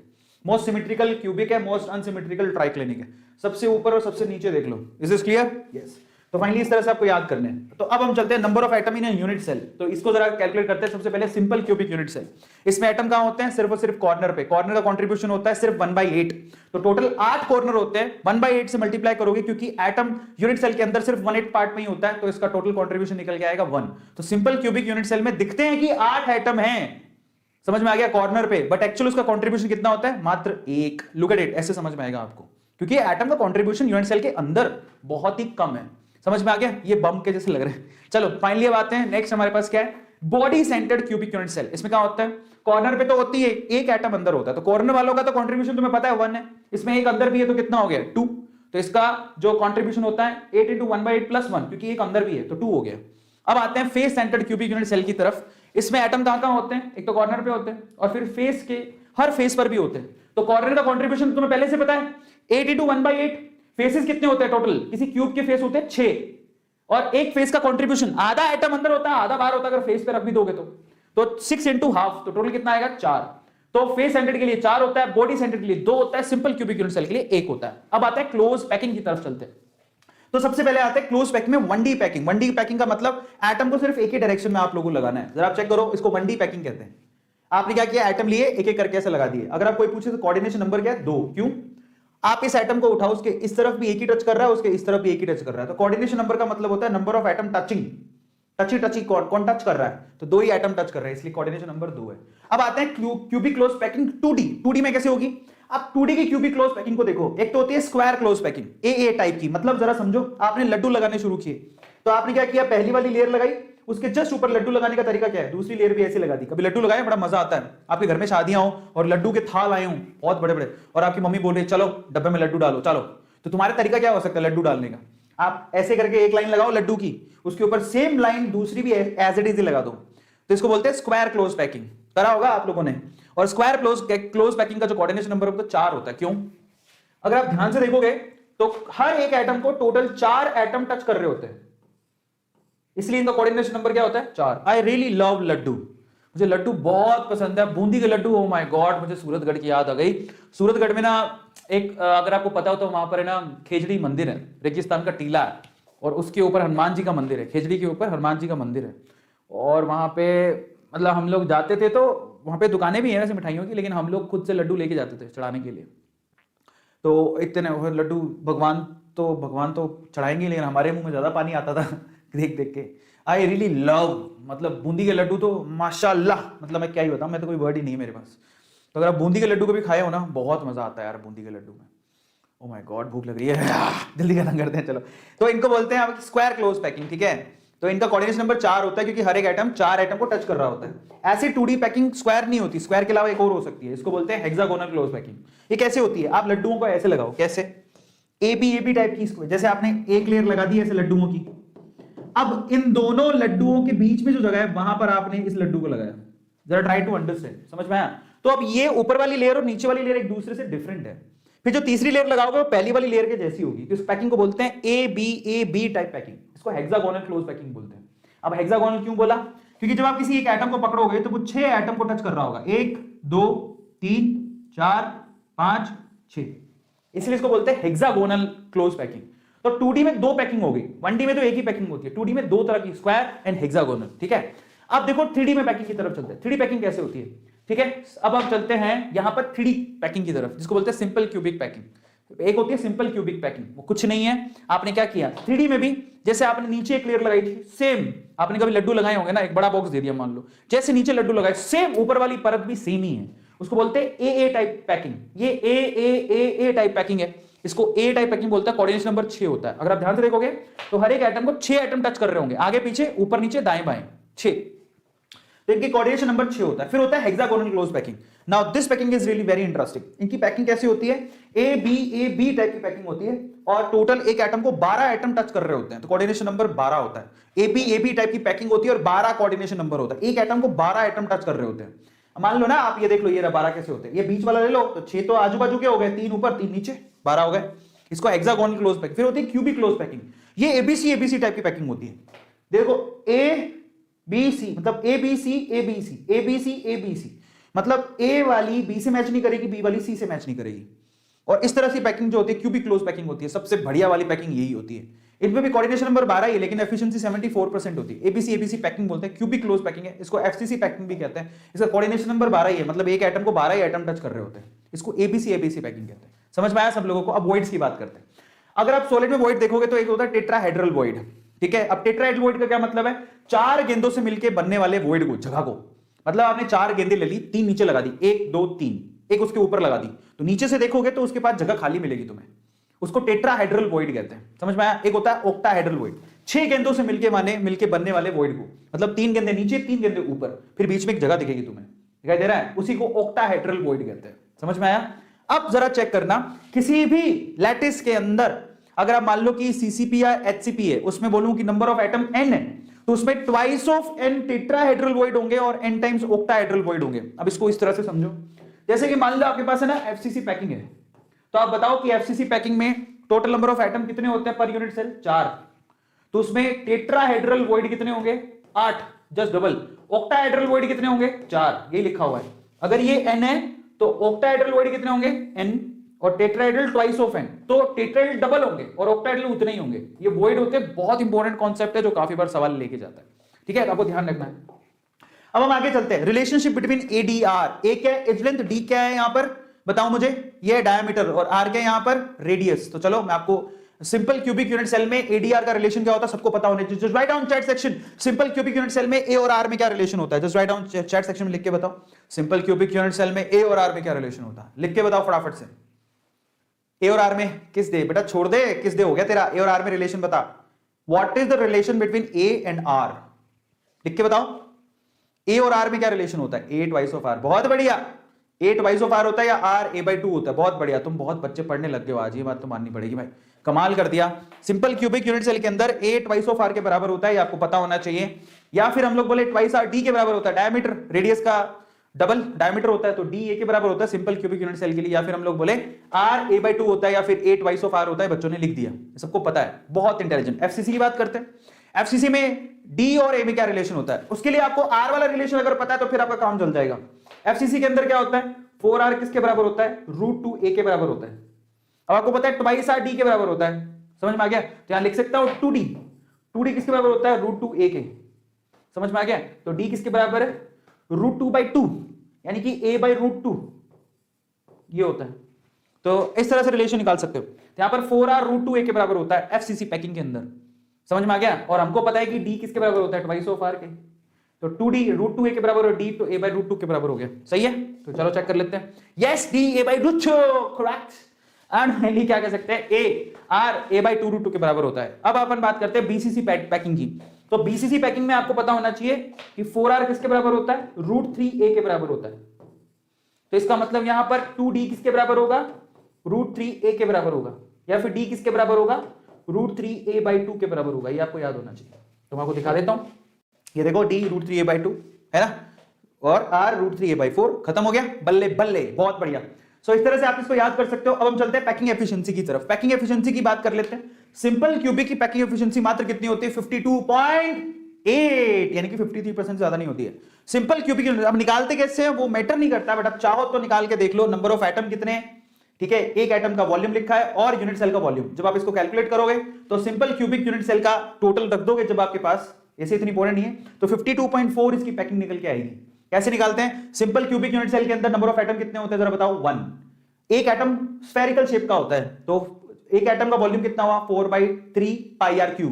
मोस्ट सिमेट्रिकल क्यूबिक है, मोस्ट अनसिमेट्रिकल ट्राइक्लिनिक है। सबसे ऊपर और सबसे नीचे देख लो। Is this clear? यस। तो फाइनली इस तरह से आपको याद करने हैं। तो अब हम चलते हैं number of atom in unit cell. तो इसको जरा कैलकुलेट करते हैं। सबसे पहले सिंपल क्यूबिक यूनिट सेल। इसमें एटम कहां होते हैं? सिर्फ और सिर्फ कॉर्नर पे। कॉर्नर का कंट्रीब्यूशन होता है सिर्फ 1/8। तो टोटल 8 कॉर्नर होते हैं। 1/8 से मल्टीप्लाई करोगे क्योंकि एटम यूनिट सेल के अंदर सिर्फ 1/8 पार्ट में ही होता है, तो इसका टोटल कंट्रीब्यूशन निकल के आएगा 1। तो सिंपल क्यूबिक यूनिट सेल में दिखते हैं कि 8 एटम हैं, समझ में आ गया, कॉर्नर पे, बट एक्चुअल उसका कंट्रीब्यूशन कितना होता है? मात्र 1। लुक एट इट, ऐसे समझ में आएगा आपको, क्योंकि एटम का कंट्रीब्यूशन यूनिट सेल के अंदर बहुत ही कम है। समझ में आ गया? ये बम के जैसे लग रहे हैं। चलो फाइनली अब आते हैं नेक्स्ट। हमारे पास क्या है? Body centred cubic unit cell. इसमें क्या होता है? कॉर्नर पे तो होती है, एक एटम अंदर होता है, तो कॉर्नर वालों का तो कंट्रीब्यूशन तुम्हें पता है 1 है। इसमें एक अंदर भी है तो कितना हो गया? 2। तो इसका जो कंट्रीब्यूशन होता है 8 × 1/8 + 1, क्योंकि एक अंदर भी है तो 2 हो गया। अब आते हैं face centred cubic unit cell की तरफ। इसमें एटम कहां होते हैं? एक तो कॉर्नर पे होते हैं और फिर फेस के हर फेस पर भी होते हैं। तो कॉर्नर का कंट्रीब्यूशन तुम्हें पहले से पता है 8 × 1/8। फेसेस कितने होते हैं टोटल? किसी क्यूब के फेस होते हैं 6, और एक फेस का कंट्रीब्यूशन आधा एटम अंदर होता है आधा बाहर होता है, अगर फेस पे रख भी दोगे तो 6 × ½ तो टोटल कितना आएगा? 4। तो फेस सेंटर्ड के लिए 4 होता है, बॉडी सेंटर्ड के लिए 2 होता है, सिंपल क्यूबिक यूनिट सेल के लिए 1 होता है। अब आता है क्लोज पैकिंग की तरफ चलते हैं। तो सबसे पहले आते हैं क्लोज पैकिंग में 1D पैकिंग। 1D पैकिंग का मतलब एटम को सिर्फ एक ही डायरेक्शन में आप लोगों को लगाना है। जरा आप चेक करो, इसको 1D पैकिंग कहते हैं। आपने क्या किया? एटम लिए, एक एक करके ऐसे लगा दिए। अगर आप कोई पूछे तो कोऑर्डिनेशन नंबर क्या है? 2। क्यों? आप इस एटम को उठाओ, उसके इस तरफ भी एक ही टच कर रहा है, उसके इस तरफ भी एक ही टच कर रहा है, तो कोऑर्डिनेशन नंबर का मतलब होता है नंबर ऑफ एटम टचिंग। टची कौन टच कर रहा है? तो 2 ही एटम टच कर रहे हैं, इसलिए कोऑर्डिनेशन नंबर 2 है। अब आते हैं cubic close packing 2D। 2D में कैसे होगी? आप 2D की क्यूबिक क्लोज पैकिंग को देखो। एक तो होती है square close packing, AA type की। मतलब जरा समझो, आपने लड्डू लगाने शुरू किए, तो आपने क्या किया? पहली वाली लेयर लगाई, उसके जस्ट ऊपर लड्डू लगाने का तरीका क्या है? दूसरी लेयर भी ऐसे लगा दी। कभी लड्डू लगाए? बड़ा मजा आता है। आपके घर में शादियां हो और लड्डू के थाल आए हो बहुत बड़े बड़े, और आपकी मम्मी बोल रही है चलो डब्बे में लड्डू डालो, चलो। तो तुम्हारा तरीका क्या हो सकता है लड्डू डालने का? आप ऐसे करके एक लाइन लगाओ लड्डू की, उसके ऊपर सेम लाइन दूसरी भी एज इट इज लगा दो। तो इसको बोलते हैं स्क्वायर क्लोज पैकिंग। करा होगा आप लोगों ने। और स्क्वायर क्लोज पैकिंग का जो कोऑर्डिनेशन नंबर होता है 4 होता है। क्यों? अगर आप ध्यान से देखोगे तो हर एक एटम को टोटल 4 एटम टच कर रहे होते हैं, इसलिए इनका कोऑर्डिनेशन नंबर क्या होता है? 4। I really love laddoo. मुझे लड्डू बहुत पसंद है, बूंदी के लड्डू। ओ माय गॉड, मुझे सूरतगढ़ की याद आ गई। सूरतगढ़ में ना एक, अगर आपको पता हो तो वहां पर है ना खेजड़ी मंदिर है, रेगिस्तान का टीला है, और उसके ऊपर हनुमान जी का मंदिर है। खेजड़ी के ऊपर हनुमान जी का मंदिर है, और वहां पे मतलब हम लोग जाते थे तो वहां पे दुकानें भी हैं वैसे मिठाइयों की, लेकिन हम लोग खुद से लड्डू लेके जाते थे चढ़ाने के लिए। तो इतने लड्डू भगवान तो चढ़ाएंगे, लेकिन हमारे मुंह में ज्यादा पानी आता था देख देख के। आई रियली लव, मतलब बूंदी के लड्डू तो माशाल्लाह, मतलब मैं क्या ही बताऊं, मैं तो कोई वर्ड ही नहीं है मेरे पास। तो अगर आप बूंदी के लड्डू कभी खाए हो ना, बहुत मजा आता है यार बूंदी के लड्डू में। ओ माय गॉड, भूख लग रही है, जल्दी खत्म करते हैं। चलो, तो इनको बोलते हैं स्क्वायर क्लोज पैकिंग, ठीक है। तो इनका कोऑर्डिनेशन नंबर 4 होता है, क्योंकि हर एक एटम 4 एटम को टच कर रहा होता है। ऐसी 2D पैकिंग स्क्वायर नहीं होती, स्क्वायर के अलावा एक और हो सकती है, इसको बोलते हैं हेक्सागोनल क्लोज पैकिंग। ये कैसे होती है? आप लड्डुओं को ऐसे लगाओ, कैसे? AB टाइप की, जैसे आपने एक लेयर लगा दी ऐसे लड्डुओं की। अब इन दोनों लड्डुओं के बीच में जो जगह है, वहां पर आपने इस लड्डू को लगाया। जरा ट्राई टू अंडरस्टैंड, समझ में आया? तो अब ये ऊपर वाली लेयर और नीचे वाली लेयर एक दूसरे से डिफरेंट है। फिर जो तीसरी लेयर लगाओगे वो पहली वाली लेयर के जैसी होगी। तो इस पैकिंग को बोलते हैं AB टाइप पैकिंग। इसको हेक्सागोनल क्लोज पैकिंग बोलते हैं। अब हेक्सागोनल क्यों बोला? क्योंकि जब आप किसी एक एटम को पकड़ोगे तो वो 6 एटम को टच कर रहा होगा। 1 2 3 4 5 6, इसलिए इसको बोलते हैं हेक्सागोनल क्लोज पैकिंग। तो 2D में 2 पैकिंग होगी, 1D में तो एक ही पैकिंग होती है। 2D में 2 तरह की, स्क्वायर एंड हेक्सागोनल, ठीक है। अब देखो 3D में पैकिंग की तरफ चलते हैं। 3D पैकिंग कैसे होती है, ठीक है। अब आप चलते हैं यहां पर 3D पैकिंग की तरफ, जिसको बोलते हैं सिंपल क्यूबिक पैकिंग। एक होती है सिंपल क्यूबिक पैकिंग, वो कुछ नहीं है। आपने क्या किया 3D में भी, जैसे आपने नीचे एक लेयर लगाई थी, सेम आपने कभी लड्डू लगाए होंगे ना, एक बड़ा बॉक्स दे दिया मान लो, जैसे नीचे लड्डू लगाए सेम ऊपर वाली परत भी सेम ही है। उसको बोलते हैं AA टाइप पैकिंग। ये AA टाइप पैकिंग है, इसको A टाइप पैकिंग बोलता है। कोऑर्डिनेशन नंबर 6 होता है। अगर आप ध्यान से देखोगे तो हर एक एटम को 6 एटम टच कर रहे होंगे, आगे पीछे ऊपर नीचे दाएं बाएं 6। तो इनकी कोऑर्डिनेशन नंबर 6 होता है। फिर होता है hexagonal close packing. Now this packing is really very interesting. इनकी पैकिंग कैसी होती है? AB टाइप की पैकिंग होती है, और टोटल एक एटम को 12 एटम टच कर रहे होते हैं, तो कोऑर्डिनेशन नंबर 12 होता है। AB टाइप की पैकिंग होती है और 12 कोऑर्डिनेशन नंबर होता है। एक एटम को 12 एटम टच कर रहे होते हैं। मान लो ना आप ये देख लो, ये 12 कैसे होते हैं। ये बीच वाला ले लो तो 6 तो आजू बाजू के हो गए, 3 ऊपर 3 नीचे, 12 हो गए। इसको हेक्सागोनल क्लोज पैकिंग। फिर होती है क्यूबिक क्लोज पैकिंग। ये एबीसी एबीसी टाइप की पैकिंग होती है। देखो ए बी सी मतलब A B C A B C A B C A B C, मतलब ए वाली बी से मैच नहीं करेगी, बी वाली सी से मैच नहीं करेगी। और इस तरह से पैकिंग जो होती है क्यूबिक क्लोज पैकिंग होती है, सबसे बढ़िया वाली पैकिंग यही होती है। इनमें भी कोऑर्डिनेशन नंबर 12 ही है, लेकिन एफिशिएंसी 74% होती है। एबीसी एबीसी पैकिंग बोलते हैं, क्यूबिक क्लोज पैकिंग है, इसको एफसीसी पैकिंग भी कहते हैं। इसका कोऑर्डिनेशन नंबर 12 ही है, मतलब एक एटम को 12 ही एटम टच कर रहे होते हैं। इसको एबीसी एबीसी पैकिंग कहते हैं। समझ में आया सब लोगों को? अब वॉइड्स की बात करते हैं। अगर आप सॉलिड में वॉइड देखोगे तो एक होता है टेट्राहेड्रल वॉइड, ठीक है। अब टेट्राहेड्रल वॉइड का क्या मतलब है? 4 गेंदों से मिलकर बनने वाले वॉइड को, जगह को, मतलब आपने 4 गेंदें ले ली, 3 नीचे लगा दी, 1 2 3, एक उसके ऊपर लगा दी, तो नीचे से देखोगे तो उसके पास जगह खाली मिलेगी तुम्हें, उसको टेट्राहेड्रल वॉइड कहते हैं। समझ में आया? एक होता है ऑक्टाहेड्रल वॉइड, 6 गेंदों से मिलके बनने वाले वॉइड को, मतलब 3 गेंदें नीचे 3 गेंदें ऊपर, फिर बीच में एक जगह दिखेगी तुम्हें, दिखाई दे रहा है, उसी को ऑक्टाहेड्रल वॉइड कहते हैं। समझ में आया? अब जरा चेक करना, किसी भी लैटिस के अंदर अगर आप मान लो कि सीसीपी या एचसीपी है, उसमें बोलूं कि नंबर ऑफ एटम n है, तो उसमें twice of n tetrahedral void होंगे और n टाइम्स ऑक्टाहेड्रल वॉइड होंगे। अब इसको इस तरह से समझो, जैसे कि मान लो आपके पास है ना एफसीसी पैकिंग है, तो आप बताओ कि एफसीसी पैकिंग में टोटल नंबर ऑफ एटम कितने होते हैं पर यूनिट सेल? 4। तो उसमें टेट्राहेड्रल वॉइड कितने होंगे? 8, जस्ट डबल। ऑक्टाहेड्रल वॉइड कितने होंगे? 4, ये लिखा हुआ है। अगर ये n है तो ऑक्टाहेड्रल वॉइड कितने होंगे? n, और टेट्राहेड्रल ट्वाइस ऑफ n, तो टेट्राहेड्रल डबल होंगे और ऑक्टाहेड्रल उतने ही होंगे। ये वॉइड होते हैं, बहुत इंपॉर्टेंट कॉन्सेप्ट है जो काफी बार सवाल लेके जाता है, ठीक है, आपको ध्यान रखना है। अब हम आगे चलते हैं, relationship between a d r. A क्या है? एज लेंथ, डी क्या है यहां पर बताओ मुझे? ये है डायमीटर, और आर क्या है यहां पर? रेडियस। तो चलो मैं आपको सिंपल क्यूबिक यूनिट सेल में एडीआर का रिलेशन क्या होता है सबको पता होने चाहिए। Just write down chat section, simple cubic unit cell में ए और आर में क्या रिलेशन होता है? Just write down chat section में लिख के बताओ, सिंपल क्यूबिक यूनिट सेल में ए और आर में क्या रिलेशन होता है? लिख के बताओ फटाफट से। ए और आर में किस दे बेटा? छोड़ दे, किस दे हो गया तेरा? ए और आर में रिलेशन बता। What is the relation between A and R? लिख के बताओ। ए और आर में क्या रिलेशन होता है? ए ट्वाइस ऑफ आर। बहुत बढ़िया। ए ट्वाइस ऑफ आर होता है या आर ए बाई 2 होता है? बहुत बढ़िया, तुम बहुत बच्चे पढ़ने लग गए हो आज, ये बात तो माननी पड़ेगी भाई, कमाल कर दिया। सिंपल क्यूबिक यूनिट सेल के अंदर ए ट्वाइस ऑफ आर के बराबर होता है, ये आपको पता होना चाहिए। या फिर हम लोग बोले ट्वाइस आर डी के बराबर होता है, डायमीटर रेडियस का डबल डायमीटर होता है, तो डी ए के बराबर होता है सिंपल क्यूबिक यूनिट सेल के लिए। या फिर हम लोग बोले आर ए बाई 2 होता है, या फिर ए ट्वाइस ऑफ आर होता है, बच्चों ने लिख दिया, सबको पता है, बहुत इंटेलिजेंट। एफसीसी की बात करते हैं, एफसीसी में डी और ए में क्या रिलेशन होता है? उसके लिए आपको आर वाला रिलेशन अगर पता है तो फिर आपका काम चल जाएगा। एफसीसी के अंदर क्या होता है? 4r किसके बराबर होता है? √2a के बराबर होता है। अब आपको पता है ट्वाइस आर डी के बराबर होता है, समझ में आ गया? तो यहां लिख सकता हूं 2d किसके बराबर होता है? √2a के। समझ में आ गया? तो d किसके बराबर है? √2/2, यानी कि a by √2 ये होता है। तो इस तरह से रिलेशन निकाल सकते हो। तो यहां पर 4r √2a के बराबर होता है एफसीसी पैकिंग के अंदर, समझ में आ गया? और हमको पता है कि d किसके बराबर होता है? ट्वाइस ऑफ r के। तो 2d √2a के बराबर और d तो a by √2 के बराबर हो गया, सही है? तो चलो चेक कर लेते हैं। Yes, d a by √2, correct. And finally क्या कह सकते हैं? a r a by 2 √2 के बराबर होता है। अब अपन बात करते हैं बीसीसी पैकिंग की। तो बीसीसी पैकिंग में आपको पता होना चाहिए कि 4r किसके बराबर होता है? √3a के बराबर होता है। तो इसका मतलब यहां पर 2d किसके बराबर होगा? √3a के बराबर होगा। या फिर d किसके बराबर होगा? √3a by 2 के बराबर होगा। ये आपको याद होना चाहिए। तो मैं आपको दिखा देता हूं, ये देखो d √3a by 2 है ना, और r √3a by 4, खत्म हो गया। बल्ले बल्ले, बहुत बढ़िया। सो इस तरह से आप इसको याद कर सकते हो। अब हम चलते हैं पैकिंग एफिशिएंसी की तरफ। पैकिंग एफिशिएंसी की बात कर लेते हैं। सिंपल क्यूबिक की पैकिंग एफिशिएंसी मात्र कितनी होती है? 52.8, यानी कि 53% ज्यादा नहीं होती है। सिंपल क्यूबिक अब निकालते कैसे हैं वो मैटर नहीं करता, बट अब चाहो तो निकाल के देख लो। नंबर ऑफ एटम कितने हैं, ठीक है, एक एटम का वॉल्यूम लिखा है और यूनिट सेल का वॉल्यूम। जब आप इसको कैलकुलेट करोगे तो सिंपल क्यूबिक यूनिट सेल का टोटल रख दोगे जब आपके पास, ऐसे इतनी इंपॉर्टेंट नहीं है, तो 52.4 इसकी पैकिंग निकल के आएगी। कैसे निकालते हैं? सिंपल क्यूबिक यूनिट सेल के अंदर नंबर ऑफ एटम कितने होते हैं जरा बताओ? 1। एक एटम स्फेरिकल शेप का होता है, तो एक एटम का वॉल्यूम कितना हुआ? 4/3 πr3।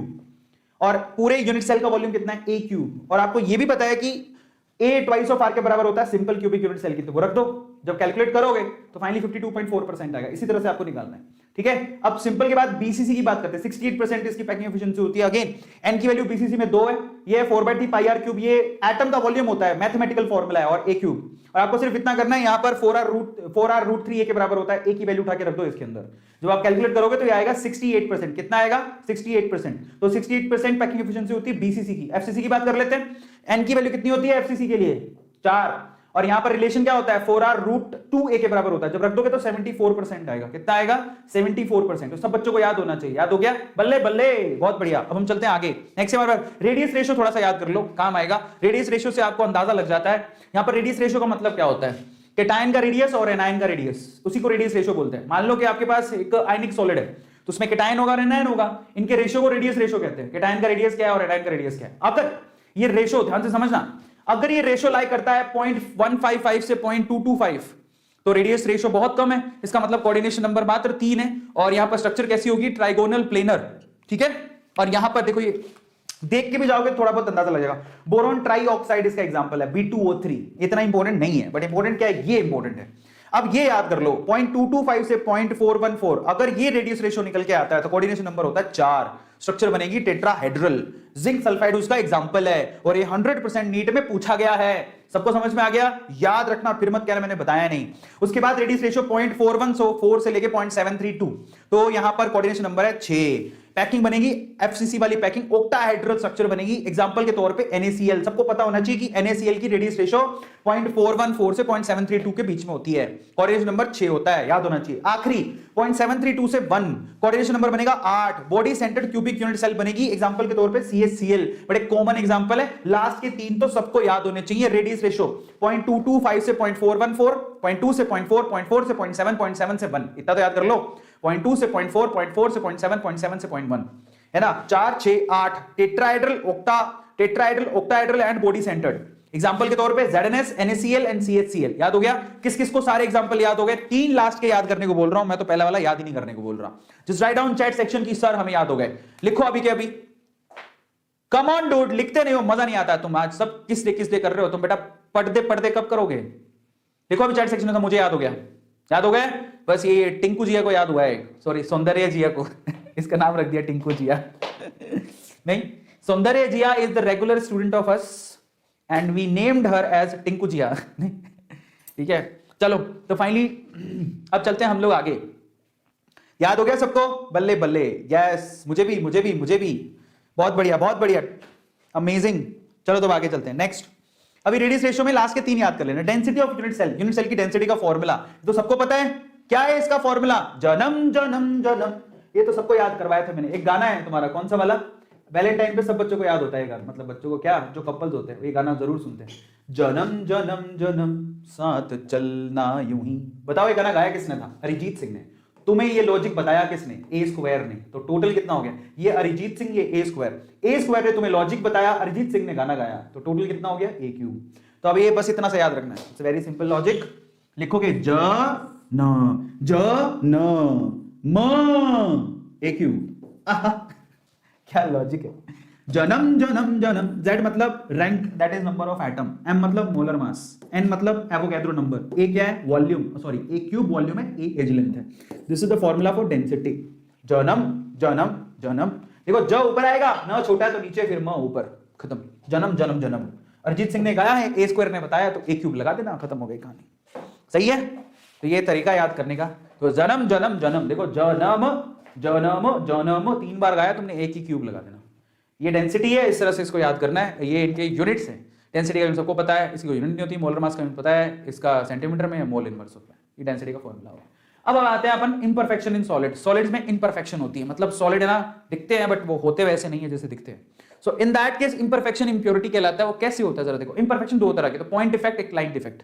और पूरे यूनिट सेल का वॉल्यूम कितना है? a3। और आपको यह भी पता है कि a ट्वाइस ऑफ r के बराबर होता है सिंपल क्यूबिक यूनिट सेल की, तो वो रख दो। जब कैलकुलेट करोगे तो फाइनली 52.4% आएगा। इसी तरह से आपको निकालना है, ठीक है। अब सिंपल के बाद बीसीसी की बात करते हैं। 68% इसकी पैकिंग एफिशिएंसी होती है। अगेन एन की वैल्यू बीसीसी में 2 है, ये 4/3 πr3, ये एटम का वॉल्यूम होता है, मैथमेटिकल फॉर्मूला है, और a3। और आपको सिर्फ इतना करना है, यहां पर 4r √3a के बराबर होता है, a की वैल्यू उठा के रख दो इसके अंदर। जब आप कैलकुलेट करोगे तो ये आएगा 68%। कितना आएगा? 68%। तो 68% पैकिंग एफिशिएंसी होती है बीसीसी की। एफसीसी की बात कर लेते हैं। एन की वैल्यू कितनी होती है एफसीसी के लिए? 4। और यहां पर रिलेशन क्या होता है 4r√2a के बराबर होता है। जब रख दोगे तो 74% आएगा। कितना आएगा 74%। तो सब बच्चों को याद होना चाहिए। याद हो गया, बल्ले बल्ले, बहुत बढ़िया। अब हम चलते हैं आगे। नेक्स्ट हमारे रेडियस रेशियो थोड़ा सा याद कर लो, काम आएगा। रेडियस रेशियो से आपको अंदाजा लग जाता है। यहां पर रेडियस रेशियो का मतलब क्या होता है, केटायन का रेडियस और एनायन का रेडियस, उसी को रेडियस रेशियो बोलते हैं। मान लो कि आपके पास एक आयनिक सॉलिड है, तो उसमें केटायन होगा और एनायन होगा, इनके रेशियो को रेडियस रेशियो कहते हैं। केटायन का रेडियस क्या है और एनायन का रेडियस क्या है। अगर ये रेशियो, ध्यान से समझना, अगर ये रेशियो लाई करता है 0.155 से 0.225, तो रेडियस रेशियो बहुत कम है, इसका मतलब कोऑर्डिनेशन नंबर मात्र 3 है। और यहां पर स्ट्रक्चर कैसी होगी, ट्राइगोनल प्लेनर, ठीक है। और यहां पर देखो, ये देख के भी जाओगे थोड़ा बहुत अंदाजा लगेगा। बोरॉन ट्राइऑक्साइड इसका एग्जांपल है, B2O3। इतना इंपॉर्टेंट नहीं है, बट इंपॉर्टेंट क्या है, ये इंपॉर्टेंट है। अब ये याद कर लो 0.225 से 0.414, अगर ये रेडियस रेशियो निकल के आता है तो कोऑर्डिनेशन नंबर होता है 4, स्ट्रक्चर बनेगी टेट्राहेड्रल। जिंक सल्फाइड उसका एग्जांपल है, और ये 100% नीट में पूछा गया है। सबको समझ में आ गया, याद रखना, फिर मत कहना मैंने बताया नहीं। उसके बाद रेडियस रेशियो 0.41 से लेके 0.732, तो यहां पर कोऑर्डिनेशन नंबर है 6। पैकिंग बनेगी FCC वाली पैकिंग, ऑक्टाहेड्रल स्ट्रक्चर बनेगी। एग्जांपल के तौर पे NaCl, सबको पता होना चाहिए कि NaCl की रेडियस रेशियो 0.414 से 0.732 के बीच में होती है, कोऑर्डिनेशन नंबर 6 होता है, याद होना चाहिए। आखिरी 0.732 से 1, कोऑर्डिनेशन नंबर बनेगा 8। Body centred cubic unit cell बनेगी, एग्जांपल के तौर पे CaCl, बड़े कॉमन एग्जांपल है। लास्ट के 3 तो सबको याद होने चाहिए। रेडियस रेशियो 0.225 से 0.414, 0.2 से 0.4, 0.4 से 0.7, 0.7 से 1, इतना तो याद कर लो। 0.2 से 0.4, 0.4 से 0.7, 0.7 से 0.1, है ना। 4, 6, 8 tetrahedral, octahedral and body centred. Example के तौर पे ZnS, NaCl एंड CHCl। याद हो गया, किस किस को सारे एग्जांपल याद हो गए। 3 लास्ट के याद करने को बोल रहा हूं मैं, तो पहला वाला याद ही नहीं करने को बोल रहा। Just write down chat section की सर हमें याद हो गए, लिखो अभी के अभी। कम ऑन डूड, लिखते नहीं हो, मजा नहीं आता। तुम आज सब किस लिए कर रहे हो तुम बेटा, पढ़ते कब करोगे। देखो अभी चैट सेक्शन में, तो मुझे याद हो गया, याद हो गए। बस ये टिंकू जिया को याद हुआ है, सॉरी सौंदर्य जिया को इसका नाम रख दिया टिंकू जिया नहीं, Saundarya Jiya is the regular student of us and we named her as Tinku Jiya ठीक है। चलो तो फाइनली अब चलते हैं हम लोग आगे। याद हो गया सबको, बल्ले बल्ले, यस, मुझे भी बहुत बढ़िया अमेजिंग। चलो तो आगे चलते हैं। नेक्स्ट, अभी रेडियस रेशियो में लास्ट के 3 याद कर लेना। डेंसिटी ऑफ यूनिट सेल की डेंसिटी का फॉर्मूला तो सबको पता है, क्या है इसका फॉर्मूला, जन्म जन्म जन्म। ये तो सबको याद करवाया था मैंने। एक गाना है तुम्हारा, कौन सा वाला, वैलेंटाइन पे सब बच्चों को याद होता है गाना, मतलब बच्चों को क्या, जो कपल्स होते हैं ये गाना जरूर सुनते हैं। जन्म जन्म जन्म साथ चलना यूं ही। बताओ ये गाना गाया किसने था, अरिजीत सिंह ने। तुम्हें ये लॉजिक बताया किसने, A² ने। तो टोटल कितना हो गया, ये अरिजीत सिंह, ये A² ने तुम्हें लॉजिक बताया, अरिजीत सिंह ने गाना गाया, तो टोटल कितना हो गया A³। तो अब ये बस इतना सा याद रखना है, इट्स वेरी सिंपल लॉजिक। लिखोगे ज न म A³ क्या लॉजिक है। जन्म जन्म जन्म, Z मतलब rank, that is number of atom, M मतलब मोलर मास, N मतलब एवोगैड्रो नंबर, A क्या है, वॉल्यूम, सॉरी A³ वॉल्यूम है, A एज लेंथ है। This is the formula for density. जन्म जन्म जन्म, देखो ज ऊपर आएगा, न छोटा है तो नीचे, फिर म ऊपर, खत्म। जन्म जन्म जन्म, अरिजीत सिंह ने गाया है, A² ने बताया, तो A³ लगा देना, खत्म हो गई कहानी। सही है, तो ये तरीका याद करने का। तो जन्म जन्म जन्म, देखो जन्म जन्म जन्म 3 बार गाया तुमने, A³ लगा देना। ये डेंसिटी है, इस तरह से इसको याद करना है। ये इनके यूनिट्स हैं, डेंसिटी का यूनिट सबको पता है, इसकी कोई यूनिट नहीं होती। मोलर मास का यूनिट पता है, इसका सेंटीमीटर में मोल इनवर्स होता है। ये डेंसिटी का फॉर्मूला होगा। अब आते हैं अपन इम्परफेक्शन इन सॉलिड। सॉलिड्स में इम्परफेक्शन होती है, मतलब सॉलिड है ना, दिखते हैं बट वो होते वैसे नहीं है जैसे दिखते हैं। So in that case imperfection impurity कहलाता है। वो कैसे होता है जरा देखो। इम्परफेक्शन 2 तरह के, तो पॉइंट डिफेक्ट, एक लाइन डिफेक्ट,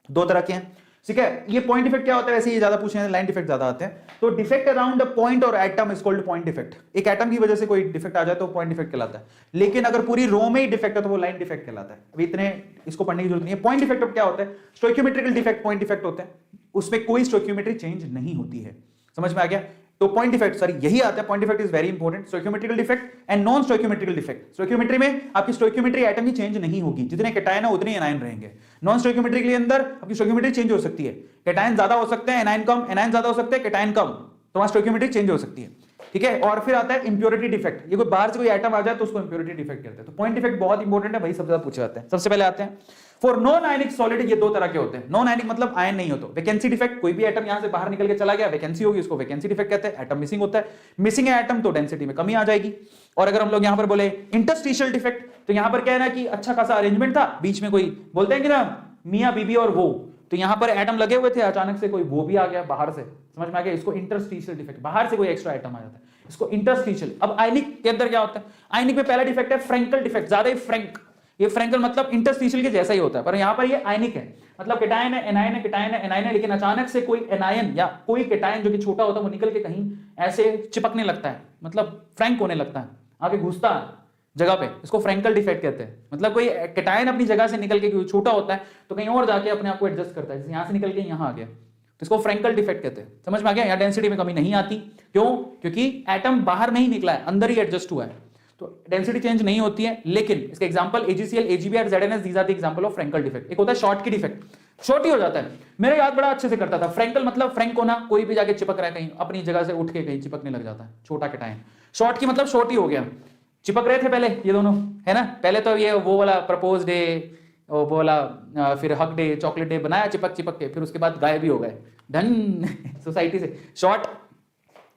2 तरह के हैं, ठीक है। ये पॉइंट डिफेक्ट क्या होता है, वैसे ये ज्यादा पूछे हैं, लाइन डिफेक्ट ज्यादा आते हैं। तो डिफेक्ट अराउंड अ पॉइंट और atom is called point defect. एक एटम की वजह से कोई डिफेक्ट आ जाए तो पॉइंट डिफेक्ट कहलाता है, लेकिन अगर पूरी रो में ही डिफेक्ट है तो वो लाइन डिफेक्ट कहलाता है। अभी इतने इसको पढ़ने की जरूरत नहीं है। पॉइंट डिफेक्ट क्या होता है, स्टोइकियोमेट्रिकल डिफेक्ट पॉइंट डिफेक्ट होते हैं, उसमें कोई स्टोइकियोमेट्री चेंज नहीं होती है। समझ में आ गया। तो पॉइंट डिफेक्ट, सॉरी यही आता है, point defect is very important. Stoichiometrical defect and non stoichiometrical defect. Stoichiometry में आपकी स्टोइकियोमेट्री एटम की चेंज नहीं होगी, जितने कैटायन है उतने ही एनायन रहेंगे। नॉन स्टोइकियोमेट्री के अंदर आपकी स्टोइकियोमेट्री चेंज हो सकती है, कैटायन ज्यादा हो सकते हैं, एनायन कम, एनायन ज्यादा हो सकते हैं, कैटायन कम, तो वहां स्टोइकियोमेट्री चेंज हो सकती है, ठीक है। और फिर आता है इंप्योरिटी डिफेक्ट। ये कोई बाहर से कोई एटम आ जाए तो उसको इंप्योरिटी डिफेक्ट कहते हैं। तो पॉइंट डिफेक्ट बहुत इंपॉर्टेंट है भाई, सबसे ज्यादा पूछे जाते हैं। सबसे पहले आते हैं फॉर नॉन आयनिक सॉलिड, ये 2 तरह के होते हैं। नॉन आयनिक मतलब आयन नहीं होता। वैकेंसी डिफेक्ट, कोई भी एटम यहां से बाहर निकल के चला गया, वैकेंसी होगी, उसको वैकेंसी डिफेक्ट कहते हैं। एटम मिसिंग होता है, मिसिंग है एटम तो डेंसिटी में कमी आ जाएगी। और अगर हम लोग यहां पर बोले इंटरस्टिशियल डिफेक्ट, तो यहां पर क्या है ना कि अच्छा खासा अरेंजमेंट था, बीच में कोई बोलते हैं कि ना मियां बीबी और वो, तो यहां पर एटम लगे हुए थे, अचानक से कोई वो भी आ गया बाहर से, समझ में आ गया, इसको इंटरस्टिशियल डिफेक्ट, बाहर से कोई एक्स्ट्रा एटम आ जाता है, इसको इंटरस्टिशियल। अब आयनिक के अंदर क्या होता है, आयनिक में पहला डिफेक्ट है फ्रैंकल डिफेक्ट, ज्यादा ही फ्रैंक, ये फ्रैंकल मतलब इंटरस्टिशियल के जैसा ही होता है, पर यहां पर ये आयनिक है, मतलब केटायन है, एनायन है, केटायन है, एनायन है, लेकिन अचानक से कोई एनायन या कोई केटायन जो कि छोटा होता है वो निकल के कहीं ऐसे चिपकने लगता है, मतलब फ्रैंक होने लगता है, आगे घुसता है जगह पे, इसको फ्रैंकल डिफेक्ट कहते हैं। मतलब कोई केटायन अपनी जगह से निकल के छोटा होता है तो कहीं और जाके अपने आप को एडजस्ट करता है, जैसे यहां से निकल के यहां आ गया, तो इसको फ्रैंकल डिफेक्ट कहते हैं। समझ में आ गया, यहाँ डेंसिटी में कमी नहीं आती, क्यों, क्योंकि एटम बाहर नहीं निकला है, अंदर ही एडजस्ट हुआ है, तो डेंसिटी चेंज नहीं होती है। लेकिन इसके example AgCl, AgBr, ZnS, these are the example of Frenkel defect. एक होता है शॉर्ट की डिफेक्ट, शॉर्ट ही हो जाता है, मेरा याद बड़ा अच्छे से करता था, फ्रैंकल मतलब फ्रैंक होना, कोई भी जाके चिपक रहा है कहीं, अपनी जगह से उठ के कहीं चिपकने लग जाता है, छोटा केटायन। शॉर्ट की मतलब शॉर्ट ही हो गया, चिपक रहे थे पहले ये दोनों, है ना, पहले तो ये वो वाला प्रपोज डे, वो वाला फिर हक डे, चॉकलेट डे बनाया चिपक चिपक के, फिर उसके बाद गायब भी हो गए धन सोसाइटी से, शॉर्ट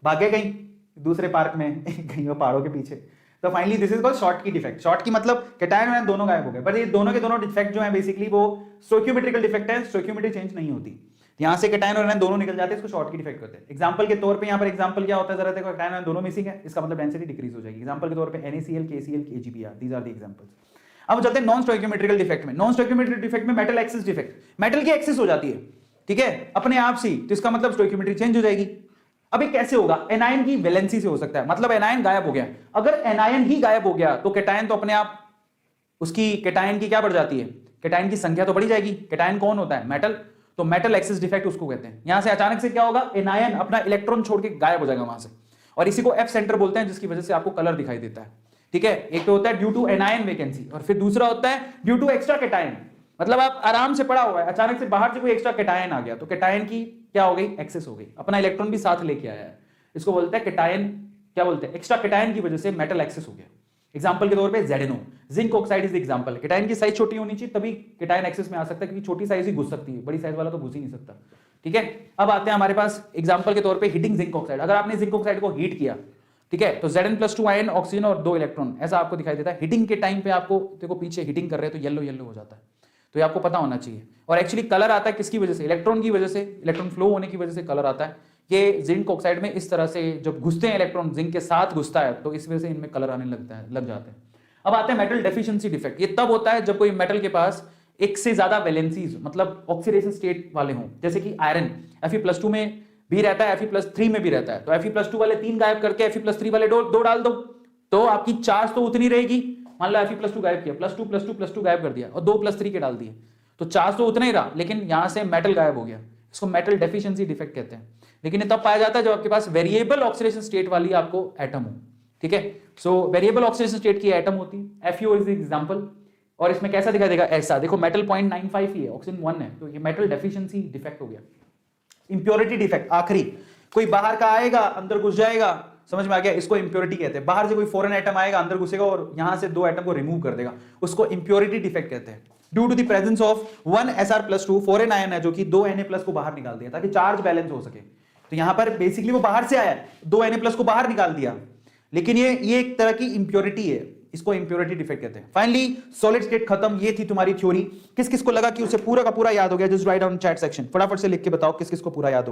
भागे कहीं दूसरे पार्क में कहीं वो पहाड़ों के पीछे, तो finally this is called short की डिफेक्ट। शॉर्ट की मतलब केटायन और दोनों गायब हो गए, पर ये दोनों के दोनों डिफेक्ट जो है बेसिकली वो स्टोइकियोमेट्रिकल डिफेक्ट है, स्टोइकियोमेट्री चेंज नहीं होती, यहां से केटायन और एनायन दोनों निकल जाते हैं, इसको शॉर्ट की डिफेक्ट कहते हैं। एग्जांपल के तौर पे यहां पर एग्जांपल क्या होता है, जरा देखो, केटायन और दोनों मिसिंग है, इसका मतलब डेंसिटी डिक्रीज हो जाएगी। एग्जांपल के तौर पे NaCl, KCl, AgBr, these are the examples. अब चलते हैं नॉन स्टोइकियोमेट्रिकल डिफेक्ट में। नॉन स्टोइकियोमेट्रिक डिफेक्ट में मेटल एक्सिस डिफेक्ट, मेटल की एक्सिस हो जाती है, ठीक है, अपने आप से, तो इसका मतलब स्टोइकियोमेट्री चेंज हो जाएगी। अब ये कैसे होगा, एनायन की वैलेंसी से हो सकता है, मतलब एनायन गायब हो गया, अगर एनायन ही गायब हो गया तो केटायन तो अपने आप, उसकी केटायन की क्या बढ़ जाती है, केटायन की संख्या तो बढ़ी जाएगी। केटायन कौन होता है, मेटल, तो मेटल एक्सिस डिफेक्ट उसको कहते हैं। यहां से अचानक से क्या होगा, एनायन अपना इलेक्ट्रॉन छोड़ के गायब हो जाएगा वहां से, और इसी को एफ सेंटर बोलते हैं, जिसकी वजह से आपको कलर दिखाई देता है, ठीक है। एक तो होता है ड्यू टू एनायन वैकेंसी, और फिर दूसरा होता है ड्यू टू एक्स्ट्रा केटायन, मतलब आप आराम से पड़ा हुआ है, अचानक से बाहर से कोई एक्स्ट्रा केटायन आ गया, तो केटायन की क्या हो गई, एक्सेस हो गई, अपना इलेक्ट्रॉन भी साथ लेके आया है, इसको बोलते हैं केटायन, क्या बोलते हैं, एक्स्ट्रा केटायन की वजह से मेटल एक्सेस हो गया। एग्जांपल के तौर पे ZnO, zinc oxide is the example. Cation की साइज छोटी होनी चाहिए तभी केटायन एक्सेस में आ सकता है, क्योंकि छोटी साइज ही घुस सकती है, बड़ी साइज वाला तो घुस ही नहीं सकता, ठीक है। अब आते हैं हमारे पास एग्जांपल के तौर पे हीटिंग जिंक ऑक्साइड। अगर आपने जिंक ऑक्साइड को हीट किया, ठीक है, तो Zn+2 आयन, ऑक्सीजन और 2 इलेक्ट्रॉन, ऐसा आपको दिखाई देता है। हीटिंग के टाइम पे आपको देखो पीछे हीटिंग कर रहे हैं तो येलो येलो हो जाता है, तो ये आपको पता होना चाहिए। और एक्चुअली कलर आता है किसकी वजह से, इलेक्ट्रॉन की वजह से, इलेक्ट्रॉन फ्लो होने की वजह से कलर आता है। ये जिंक ऑक्साइड में इस तरह से जब घुसते हैं इलेक्ट्रॉन, जिंक के साथ घुसता है, तो इस वजह से इनमें कलर आने लग जाते हैं। अब आते हैं मेटल डेफिशिएंसी डिफेक्ट। ये तब होता है जब कोई मेटल के पास एक से ज्यादा वैलेंसीज, मतलब ऑक्सीडेशन स्टेट वाले हों, जैसे कि आयरन Fe+2 में भी रहता है, Fe+3 में भी रहता है, तो Fe+2 वाले 3 गायब करके Fe+3 वाले 2 डाल दो, तो आपकी चार्ज तो उतनी रहेगी। मान लो Fe+2 गायब किया, +2 गायब कर दिया और 2+3 के डाल दिए, तो चार्ज तो उतना ही रहा, लेकिन यहां से मेटल गायब हो गया, इसको मेटल डेफिशिएंसी डिफेक्ट कहते हैं। लेकिन ये तब पाया जाता है जब आपके पास वेरिएबल ऑक्सीडेशन स्टेट वाली आपको एटम हो, ठीक है। सो वेरिएबल ऑक्सीडेशन स्टेट की एटम होती है, FeO इज एग्जांपल, और इसमें कैसा दिखाई देगा, ऐसा देखो, मेटल 0.95 ही है, ऑक्सीजन 1 है, तो ये मेटल डेफिशिएंसी डिफेक्ट हो गया। इंप्योरिटी डिफेक्ट आखिरी, कोई बाहर का आएगा अंदर घुस जाएगा, समझ में आ गया, इसको इंप्योरिटी कहते हैं। बाहर से कोई फॉरेन एटम आएगा अंदर घुसेगा और यहां से 2 एटम को रिमूव कर देगा, उसको इंप्योरिटी डिफेक्ट कहते हैं। Due to the presence of 1 Sr+2 foreign ion है, जो कि 2 Na+ को बाहर निकाल दिया ताकि चार्ज बैलेंस हो सके। तो यहां पर बेसिकली वो बाहर से आया, 2 Na+ को बाहर निकाल दिया, लेकिन ये एक तरह की इंप्योरिटी है, इसको इंप्योरिटी डिफेक्ट कहते हैं। फाइनली सॉलिड स्टेट खत्म, ये थी तुम्हारी थ्योरी। किस किस को लगा कि उसे पूरा का पूरा याद हो गया, just write down chat section, फटाफट से लिख के बताओ किस किस को पूरा याद हो।